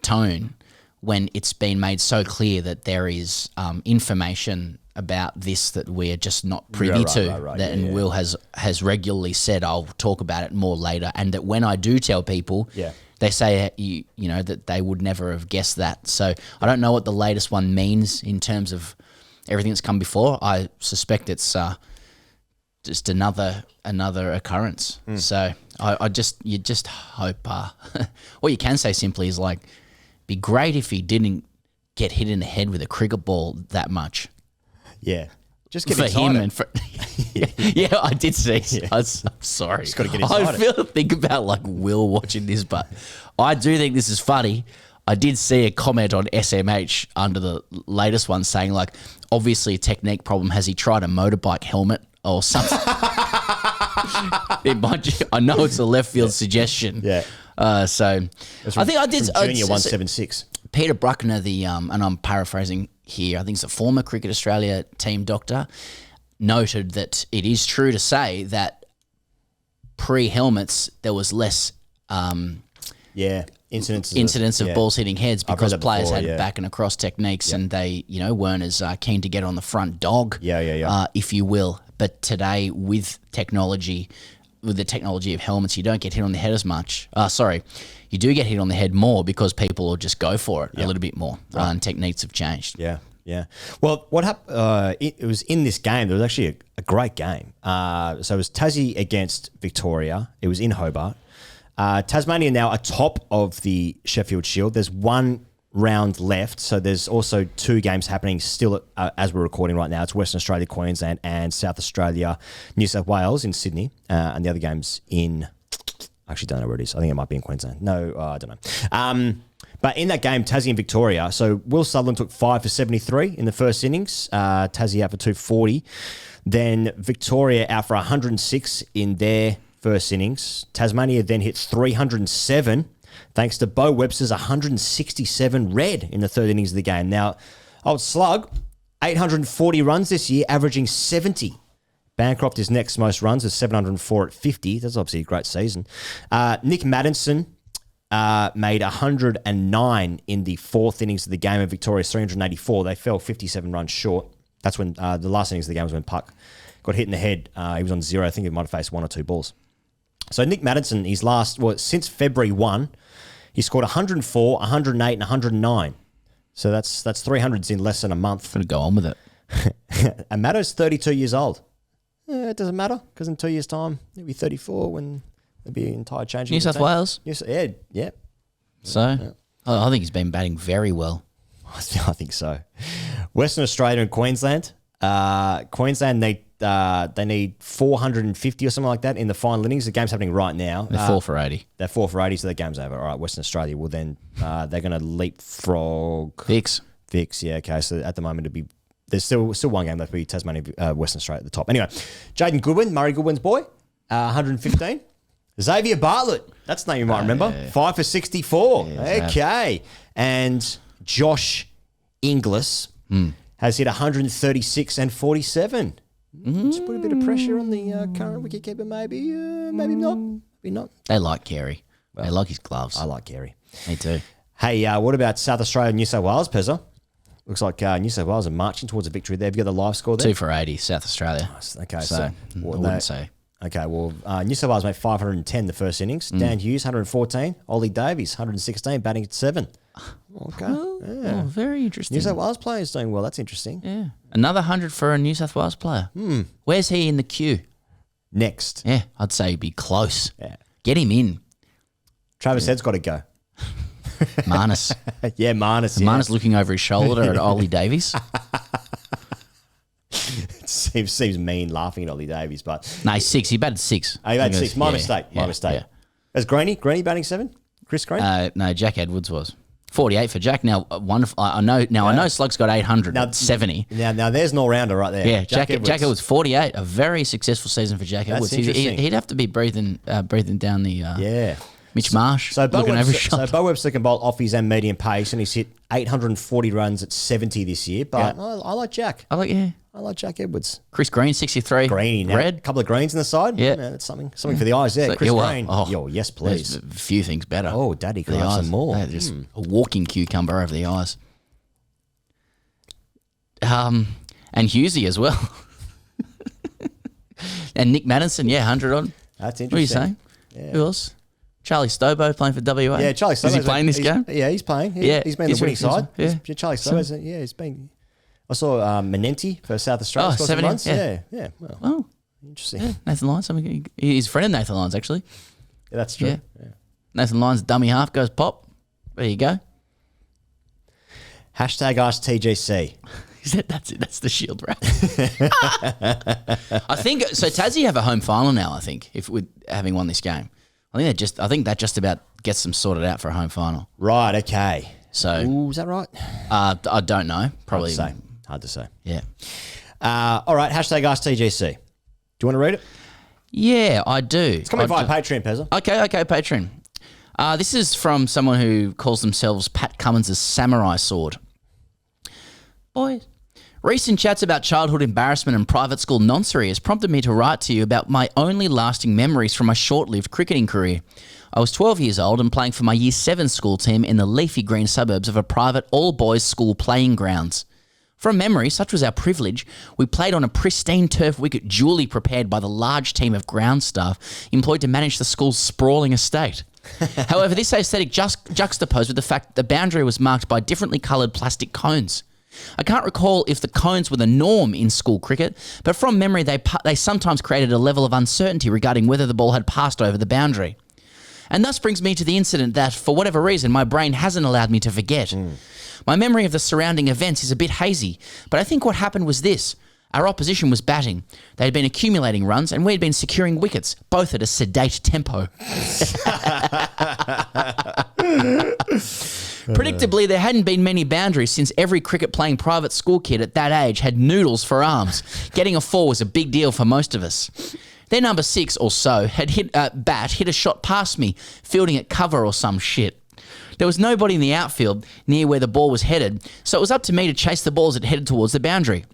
Speaker 2: tone when it's been made so clear that there is information about this that we're just not privy to. And Will has regularly said, I'll talk about it more later, and that when I do tell people, they say that they would never have guessed that. So I don't know what the latest one means in terms of everything that's come before. I suspect it's just another occurrence. So you just hope. What you can say simply is like, be great if he didn't get hit in the head with a cricket ball that much.
Speaker 1: Yeah, just get
Speaker 2: for
Speaker 1: excited.
Speaker 2: him and for I did see. I'm sorry.
Speaker 1: Just got to get excited.
Speaker 2: I think about like Will watching this, but I do think this is funny. I did see a comment on SMH under the latest one saying like, obviously a technique problem. Has he tried a motorbike helmet or something? I know it's a left field suggestion.
Speaker 1: Yeah.
Speaker 2: So I think I did.
Speaker 1: Junior 176.
Speaker 2: Peter Bruckner, and I'm paraphrasing here, I think it's a former Cricket Australia team doctor, noted that it is true to say that pre-helmets there was less incidents of balls hitting heads because players had back and across techniques and they weren't as keen to get on the front dog, if you will. But today with the technology of helmets, you don't get hit on the head as much. You do get hit on the head more because people will just go for it a little bit more, and techniques have changed.
Speaker 1: Yeah. Well, what happened? It was in this game. There was actually a great game. So it was Tassie against Victoria. It was in Hobart. Tasmania now atop of the Sheffield Shield. There's one round left, so there's also two games happening still as we're recording right now. It's Western Australia, Queensland, and South Australia, New South Wales in Sydney, and the other game's in. I actually don't know where it is. I think it might be in Queensland. No, I don't know. But in that game, Tassie and Victoria, so Will Sutherland took 5 for 73 in the first innings. Tassie out for 240. Then Victoria out for 106 in their first innings. Tasmania then hit 307 thanks to Bo Webster's 167 red in the third innings of the game. Now, old Slug, 840 runs this year, averaging 70. Bancroft is next most runs with 704 at 50. That's obviously a great season. Nick Maddinson made 109 in the fourth innings of the game of Victoria's 384. They fell 57 runs short. That's when the last innings of the game was when Puck got hit in the head. He was on 0. I think he might have faced 1 or 2 balls. So Nick Maddinson, since February 1, he scored 104, 108, and 109. So that's 300s in less than a month.
Speaker 2: Gonna go on with it.
Speaker 1: And Matto's 32 years old. It doesn't matter because in 2 years' time, he'll be 34 when there'll be an entire change.
Speaker 2: New South Wales.
Speaker 1: Yeah.
Speaker 2: So I think he's been batting very well.
Speaker 1: I think so. Western Australia and Queensland. Queensland, they need 450 or something like that in the final innings. The game's happening right now.
Speaker 2: They're 4 for 80.
Speaker 1: They're 4 for 80, so the game's over. All right, Western Australia will then, they're going to leapfrog.
Speaker 2: Vicks,
Speaker 1: yeah, okay. So at the moment, there's still one game left to be Tasmania, Western Australia at the top. Anyway, Jaden Goodwin, Murray Goodwin's boy, 115. Xavier Bartlett, that's the name you might remember. 5 for 64.
Speaker 2: Yeah,
Speaker 1: okay. And Josh Inglis has hit 136 and 47. Just put a bit of pressure on the current wicketkeeper, maybe. Maybe not. Maybe not.
Speaker 2: they like Carey. They like his gloves.
Speaker 1: I like Gary.
Speaker 2: Me too.
Speaker 1: Hey, what about South Australia and New South Wales, Pezza? Looks like New South Wales are marching towards a victory there. Have you got the live score there?
Speaker 2: 2 for 80, South Australia.
Speaker 1: Okay,
Speaker 2: So I wouldn't say.
Speaker 1: Okay, well, New South Wales made 510 the first innings. Dan Hughes, 114. Ollie Davies, 116, batting at 7. Okay.
Speaker 2: Oh, very interesting.
Speaker 1: New South Wales players doing well. That's interesting.
Speaker 2: Yeah. Another 100 for a New South Wales player. Where's he in the queue?
Speaker 1: Next.
Speaker 2: Yeah, I'd say he'd be close.
Speaker 1: Yeah.
Speaker 2: Get him in.
Speaker 1: Travis Head's got to go.
Speaker 2: Marnus.
Speaker 1: Yeah, Marnus. Yeah.
Speaker 2: Marnus looking over his shoulder at Ollie Davies.
Speaker 1: It seems mean laughing at Ollie Davies, but...
Speaker 2: No, he's 6. He batted 6.
Speaker 1: Oh, he batted 6. My mistake.
Speaker 2: Yeah.
Speaker 1: Is Greeny batting 7? Chris Green?
Speaker 2: No, Jack Edwards was 48 for Jack. Now, wonderful. I know Slug's got 800. Now 70.
Speaker 1: Now there's an all-rounder right there.
Speaker 2: Yeah, Jack Edwards 48. A very successful season for Jack Edwards.
Speaker 1: Interesting.
Speaker 2: He'd have to be breathing down the Mitch Marsh.
Speaker 1: So Bo
Speaker 2: looking over his
Speaker 1: Webster,
Speaker 2: shoulder.
Speaker 1: so Bo Webster can bowl offies and medium pace, and he's hit 840 runs at 70 this year. But I like Jack.
Speaker 2: I like
Speaker 1: Jack Edwards.
Speaker 2: Chris Green 63.
Speaker 1: Greeny, now,
Speaker 2: Red.
Speaker 1: a couple of greens in the side.
Speaker 2: Yeah.
Speaker 1: That's something for the eyes there.
Speaker 2: So,
Speaker 1: Chris
Speaker 2: yeah, well,
Speaker 1: Green.
Speaker 2: oh,
Speaker 1: yes, please.
Speaker 2: There's a few things better.
Speaker 1: Oh, Daddy, can
Speaker 2: The
Speaker 1: I have
Speaker 2: eyes.
Speaker 1: some more?
Speaker 2: Yeah, just a walking cucumber over the eyes. And Hughesy as well. And Nick Maddinson, 100 on.
Speaker 1: That's
Speaker 2: What are you
Speaker 1: interesting.
Speaker 2: saying? Who else? Charlie Stobo playing for WA.
Speaker 1: Yeah, Charlie Stowe.
Speaker 2: Is he playing this game?
Speaker 1: Yeah, he's playing.
Speaker 2: Yeah,
Speaker 1: He's been
Speaker 2: he's
Speaker 1: the winning
Speaker 2: very
Speaker 1: side.
Speaker 2: good. Yeah.
Speaker 1: Charlie Stowe, he's been... I saw Menenti for South Australia.
Speaker 2: Oh,
Speaker 1: scored some
Speaker 2: 70,
Speaker 1: runs.
Speaker 2: yeah.
Speaker 1: Yeah. Well,
Speaker 2: Oh,
Speaker 1: interesting.
Speaker 2: yeah. Nathan Lyons. He's a friend of Nathan Lyons, actually.
Speaker 1: Yeah, that's true.
Speaker 2: Yeah.
Speaker 1: Yeah.
Speaker 2: Nathan Lyons, dummy half, goes pop. There you go.
Speaker 1: Hashtag Ask TGC.
Speaker 2: That's it. That's the shield wrap. I think so. Tassie have a home final now. I think if with having won this game, I think that just about gets them sorted out for a home final.
Speaker 1: Right, okay.
Speaker 2: So
Speaker 1: Ooh, is that right?
Speaker 2: I don't know. Probably.
Speaker 1: Hard to say.
Speaker 2: Yeah.
Speaker 1: All right, hashtag Ask TGC. Do you want to read it?
Speaker 2: Yeah, I do.
Speaker 1: It's coming via Patreon, Pezza.
Speaker 2: Okay, Patreon. This is from someone who calls themselves Pat Cummins' Samurai Sword. Boys. Recent chats about childhood embarrassment and private school noncery has prompted me to write to you about my only lasting memories from my short-lived cricketing career. I was 12 years old and playing for my Year 7 school team in the leafy green suburbs of a private all-boys school playing grounds. From memory, such was our privilege, we played on a pristine turf wicket duly prepared by the large team of ground staff employed to manage the school's sprawling estate. However, this aesthetic juxtaposed with the fact that the boundary was marked by differently coloured plastic cones. I can't recall if the cones were the norm in school cricket, but from memory they sometimes created a level of uncertainty regarding whether the ball had passed over the boundary. And thus brings me to the incident that, for whatever reason, my brain hasn't allowed me to forget. My memory of the surrounding events is a bit hazy, but I think what happened was this. Our opposition was batting. They had been accumulating runs and we had been securing wickets, both at a sedate tempo. Predictably, there hadn't been many boundaries since every cricket-playing private school kid at that age had noodles for arms. Getting a 4 was a big deal for most of us. Their number 6 or so had hit a shot past me, fielding at cover or some shit. There was nobody in the outfield near where the ball was headed, so it was up to me to chase the balls that headed towards the boundary.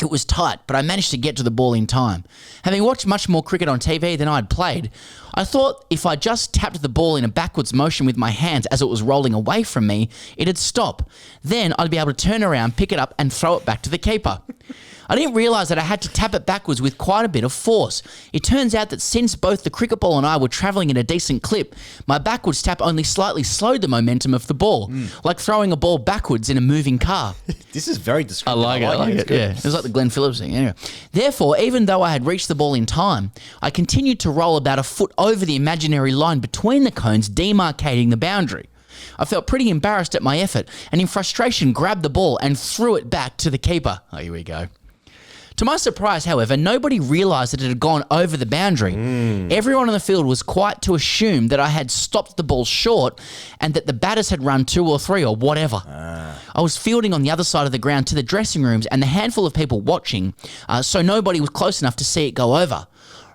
Speaker 2: It was tight, but I managed to get to the ball in time. Having watched much more cricket on TV than I'd played, I thought if I just tapped the ball in a backwards motion with my hands as it was rolling away from me, it'd stop. Then I'd be able to turn around, pick it up, and throw it back to the keeper. I didn't realise that I had to tap it backwards with quite a bit of force. It turns out that since both the cricket ball and I were travelling at a decent clip, my backwards tap only slightly slowed the momentum of the ball, like throwing a ball backwards in a moving car.
Speaker 1: This is very descriptive.
Speaker 2: I like it. Yeah, it was like the Glenn Phillips thing. Anyway. Therefore, even though I had reached the ball in time, I continued to roll about a foot over the imaginary line between the cones, demarcating the boundary. I felt pretty embarrassed at my effort and in frustration grabbed the ball and threw it back to the keeper. Oh, here we go. To my surprise, however, nobody realised that it had gone over the boundary. Everyone on the field was quite to assume that I had stopped the ball short and that the batters had run 2 or 3 or whatever. I was fielding on the other side of the ground to the dressing rooms and the handful of people watching, so nobody was close enough to see it go over.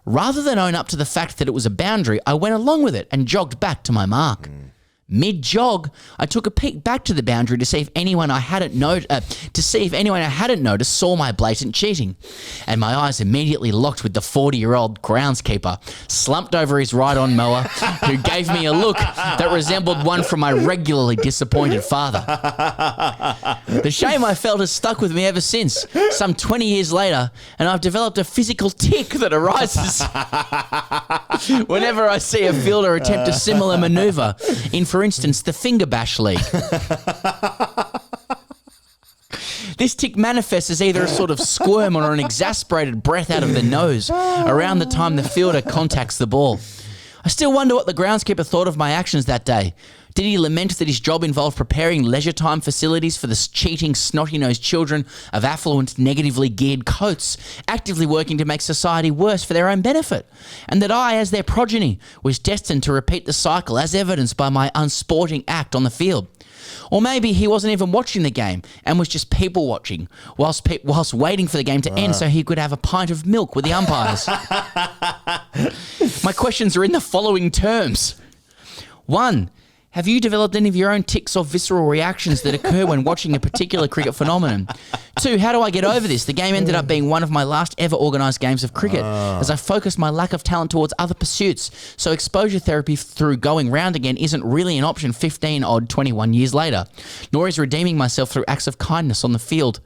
Speaker 2: Rather than own up to the fact that it was a boundary, I went along with it and jogged back to my mark. Mid-jog, I took a peek back to the boundary to see if anyone I hadn't noticed saw my blatant cheating, and my eyes immediately locked with the 40-year-old groundskeeper, slumped over his ride-on mower, who gave me a look that resembled one from my regularly disappointed father. The shame I felt has stuck with me ever since, some 20 years later, and I've developed a physical tic that arises whenever I see a fielder attempt a similar manoeuvre in, for instance, the Finger Bash League. This tic manifests as either a sort of squirm or an exasperated breath out of the nose around the time the fielder contacts the ball. I still wonder what the groundskeeper thought of my actions that day. Did he lament that his job involved preparing leisure time facilities for the cheating, snotty-nosed children of affluent, negatively geared coats, actively working to make society worse for their own benefit, and that I, as their progeny, was destined to repeat the cycle as evidenced by my unsporting act on the field? Or maybe he wasn't even watching the game and was just people watching whilst waiting for the game to end so he could have a pint of milk with the umpires. My questions are in the following terms. 1. Have you developed any of your own tics or visceral reactions that occur when watching a particular cricket phenomenon? 2, how do I get over this? The game ended up being one of my last ever organised games of cricket as I focused my lack of talent towards other pursuits. So exposure therapy through going round again isn't really an option 21 years later, nor is redeeming myself through acts of kindness on the field.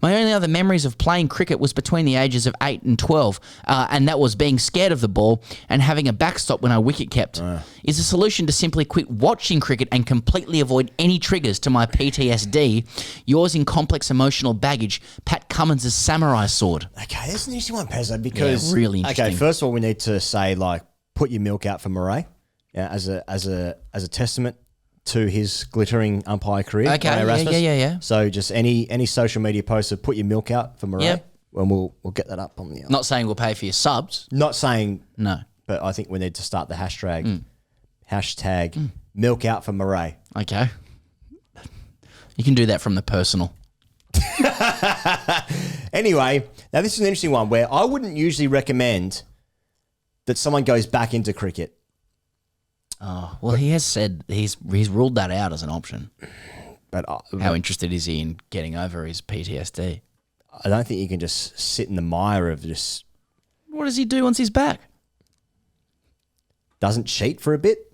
Speaker 2: My only other memories of playing cricket was between the ages of 8 and 12, and that was being scared of the ball and having a backstop when I wicket kept. Is the solution to simply quit watching cricket and completely avoid any triggers to my PTSD? Yours in complex emotional baggage, Pat Cummins' samurai sword.
Speaker 1: Okay, that's an interesting one, Pezzo, because...
Speaker 2: Yeah, really interesting.
Speaker 1: Okay, first of all, we need to say, like, put your milk out for Murray as a testament to his glittering umpire career.
Speaker 2: Okay, yeah.
Speaker 1: So just any social media posts of put your milk out for Murray, and we'll get that up on the...
Speaker 2: Not saying we'll pay for your subs.
Speaker 1: Not saying...
Speaker 2: No.
Speaker 1: But I think we need to start the hashtag milk out for Murray.
Speaker 2: Okay. You can do that from the personal.
Speaker 1: Anyway, now this is an interesting one where I wouldn't usually recommend that someone goes back into cricket.
Speaker 2: Oh, well, he has said he's ruled that out as an option.
Speaker 1: But
Speaker 2: how interested is he in getting over his PTSD?
Speaker 1: I don't think you can just sit in the mire of just...
Speaker 2: What does he do once he's back?
Speaker 1: Doesn't cheat for a bit.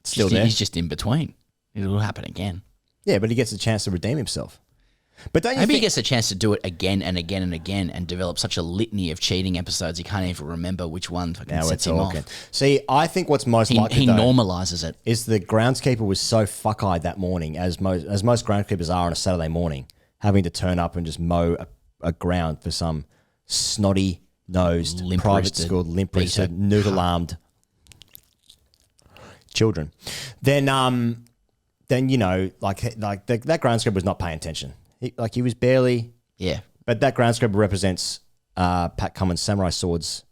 Speaker 1: Still there.
Speaker 2: He's just in between. It'll happen again.
Speaker 1: Yeah, but he gets a chance to redeem himself. But don't you
Speaker 2: Maybe
Speaker 1: think...
Speaker 2: he gets a chance to do it again and again and again and develop such a litany of cheating episodes he can't even remember which one fucking sets him off.
Speaker 1: See, I think what's most likely
Speaker 2: he normalises it.
Speaker 1: Is the groundskeeper was so fuck-eyed that morning, as most groundskeepers are on a Saturday morning, having to turn up and just mow a ground for some snotty-nosed, private school, limp-wristed, noodle-armed children. Then you know, like that groundskeeper was not paying attention. He was barely...
Speaker 2: Yeah.
Speaker 1: But that groundskeeper represents Pat Cummins' samurai sword's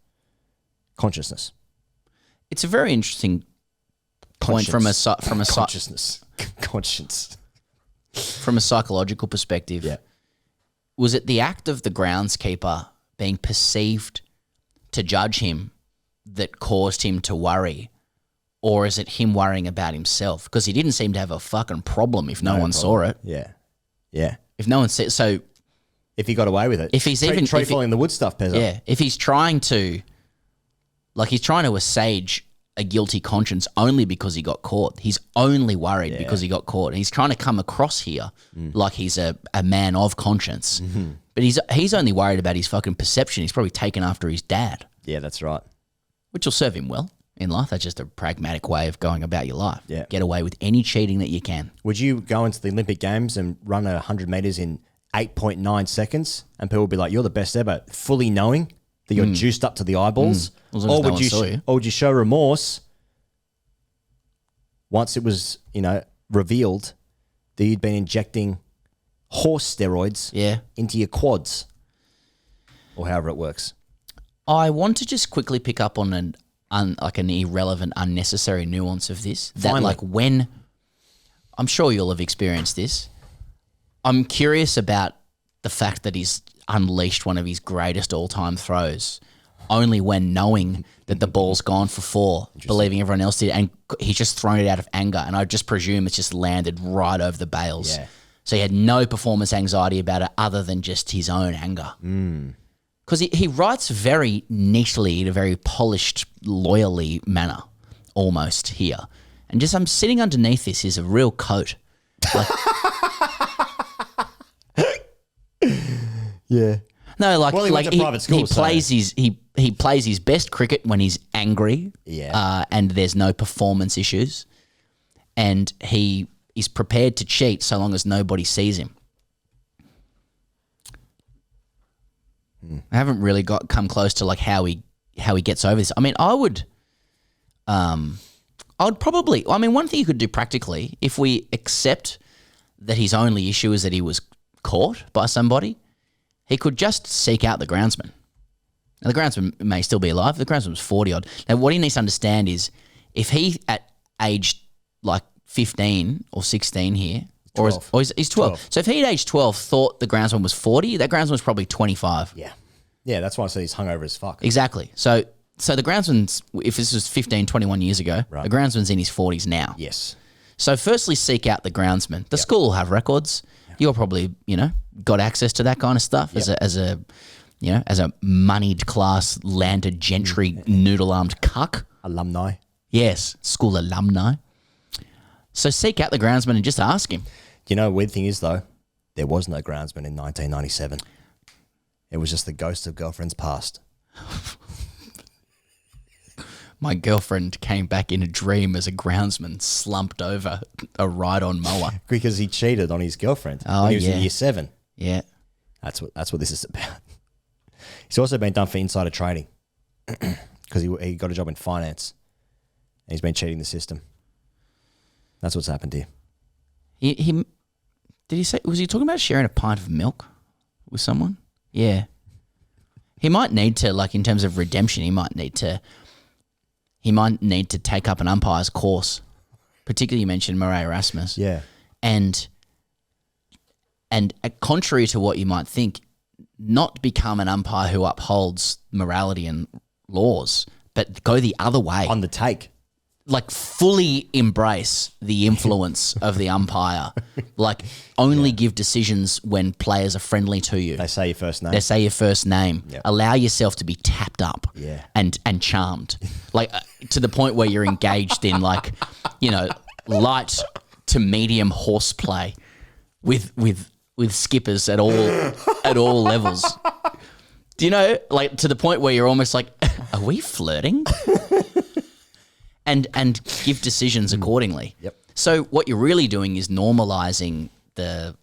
Speaker 1: consciousness.
Speaker 2: It's a very interesting point from a
Speaker 1: consciousness. Conscience.
Speaker 2: From a psychological perspective.
Speaker 1: Yeah.
Speaker 2: Was it the act of the groundskeeper being perceived to judge him that caused him to worry? Or is it him worrying about himself? Because he didn't seem to have a fucking problem if no one saw it.
Speaker 1: Yeah. Yeah.
Speaker 2: If no one said... So
Speaker 1: if he got away with it.
Speaker 2: If he's
Speaker 1: trade,
Speaker 2: even-
Speaker 1: trade
Speaker 2: if he-
Speaker 1: following the wood stuff, Pezza.
Speaker 2: Yeah, if he's trying to, he's trying to assuage a guilty conscience only because he got caught. He's only worried because he got caught. He's trying to come across here like he's a man of conscience. But he's only worried about his fucking perception. He's probably taken after his dad,
Speaker 1: Yeah, that's right.
Speaker 2: which will serve him well in life. That's just a pragmatic way of going about your life.
Speaker 1: Yeah.
Speaker 2: Get away with any cheating that you can.
Speaker 1: Would you go into the Olympic Games and run 100 meters in 8.9 seconds and people would be like, you're the best ever, fully knowing that you're juiced up to the eyeballs?
Speaker 2: As long as no one saw you.
Speaker 1: Or would you show remorse once it was, revealed that you'd been injecting horse steroids
Speaker 2: Yeah.
Speaker 1: into your quads? Or however it works.
Speaker 2: I want to just quickly pick up on an irrelevant, unnecessary nuance of this. That
Speaker 1: Finally.
Speaker 2: when, I'm sure you'll have experienced this. I'm curious about the fact that he's unleashed one of his greatest all-time throws only when knowing that the ball's gone for 4, believing everyone else did, and he's just thrown it out of anger. And I just presume it's just landed right over the bails.
Speaker 1: Yeah.
Speaker 2: So he had no performance anxiety about it other than just his own anger. Because he writes very neatly in a very polished, lawyerly manner, almost here. And just I'm sitting underneath this is a real coat.
Speaker 1: Yeah.
Speaker 2: No,
Speaker 1: Well, he went to private school,
Speaker 2: he
Speaker 1: so-
Speaker 2: plays he plays his best cricket when he's angry.
Speaker 1: Yeah.
Speaker 2: And there's no performance issues, and he is prepared to cheat so long as nobody sees him. I haven't really come close to how he gets over this. I mean, I would probably. I mean, one thing you could do practically, if we accept that his only issue is that he was caught by somebody, he could just seek out the groundsman. Now, the groundsman may still be alive. The groundsman's 40 odd. Now, what he needs to understand is if he at age 15 or 16 here, or he's 12. So if he at age 12 thought the groundsman was 40, that groundsman was probably 25.
Speaker 1: Yeah. Yeah, that's why I said he's hungover as fuck.
Speaker 2: Exactly. So the groundsman's, if this was 15, 21 years ago, the groundsman's in his 40s now.
Speaker 1: Yes.
Speaker 2: So firstly, seek out the groundsman. The school will have records. You're probably, got access to that kind of stuff as a moneyed class landed gentry noodle-armed cuck.
Speaker 1: Alumni.
Speaker 2: Yes, school alumni. So seek out the groundsman and just ask him.
Speaker 1: Weird thing is though, there was no groundsman in 1997. It was just the ghost of girlfriends past.
Speaker 2: My girlfriend came back in a dream as a groundsman slumped over a ride-on mower.
Speaker 1: Because he cheated on his girlfriend
Speaker 2: Oh,
Speaker 1: when he was
Speaker 2: yeah.
Speaker 1: in year 7.
Speaker 2: Yeah.
Speaker 1: That's what this is about. He's also been done for insider trading because he got a job in finance and he's been cheating the system. That's what's happened here.
Speaker 2: He did he say, was he talking about sharing a pint of milk with someone? Yeah. He might need to, in terms of redemption, he might need to take up an umpire's course. Particularly, you mentioned Murray Erasmus.
Speaker 1: Yeah.
Speaker 2: And contrary to what you might think, not become an umpire who upholds morality and laws, but go the other way.
Speaker 1: On the take.
Speaker 2: Fully embrace the influence of the umpire. Only give decisions when players are friendly to you.
Speaker 1: They say your first name.
Speaker 2: They say your first name.
Speaker 1: Yep.
Speaker 2: Allow yourself to be tapped up
Speaker 1: Yeah.
Speaker 2: and charmed. To the point where you're engaged in light to medium horseplay with skippers at all levels. Do you know, to the point where you're almost like, are we flirting? and give decisions accordingly.
Speaker 1: Yep.
Speaker 2: So what you're really doing is normalizing the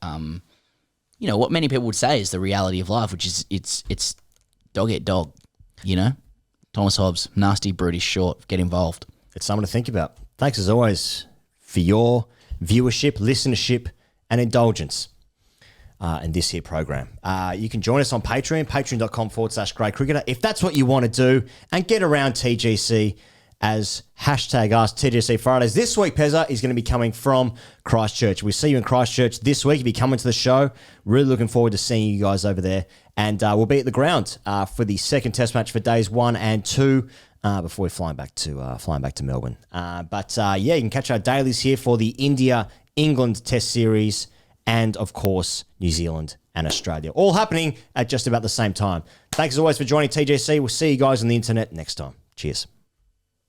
Speaker 2: what many people would say is the reality of life, which is it's dog eat dog, Thomas Hobbes, nasty, brutish, short, get involved.
Speaker 1: It's something to think about. Thanks as always for your viewership, listenership, and indulgence in this here program. You can join us on Patreon, patreon.com/greycricketer, if that's what you want to do, and get around TGC as #AskTGC Fridays. This week, Pezza is going to be coming from Christchurch. We see you in Christchurch this week. If you're coming to the show, really looking forward to seeing you guys over there. And we'll be at the ground for the second test match for days 1 and 2 before we're flying back to Melbourne. You can catch our dailies here for the India-England test series and, of course, New Zealand and Australia. All happening at just about the same time. Thanks as always for joining TJC. We'll see you guys on the internet next time. Cheers.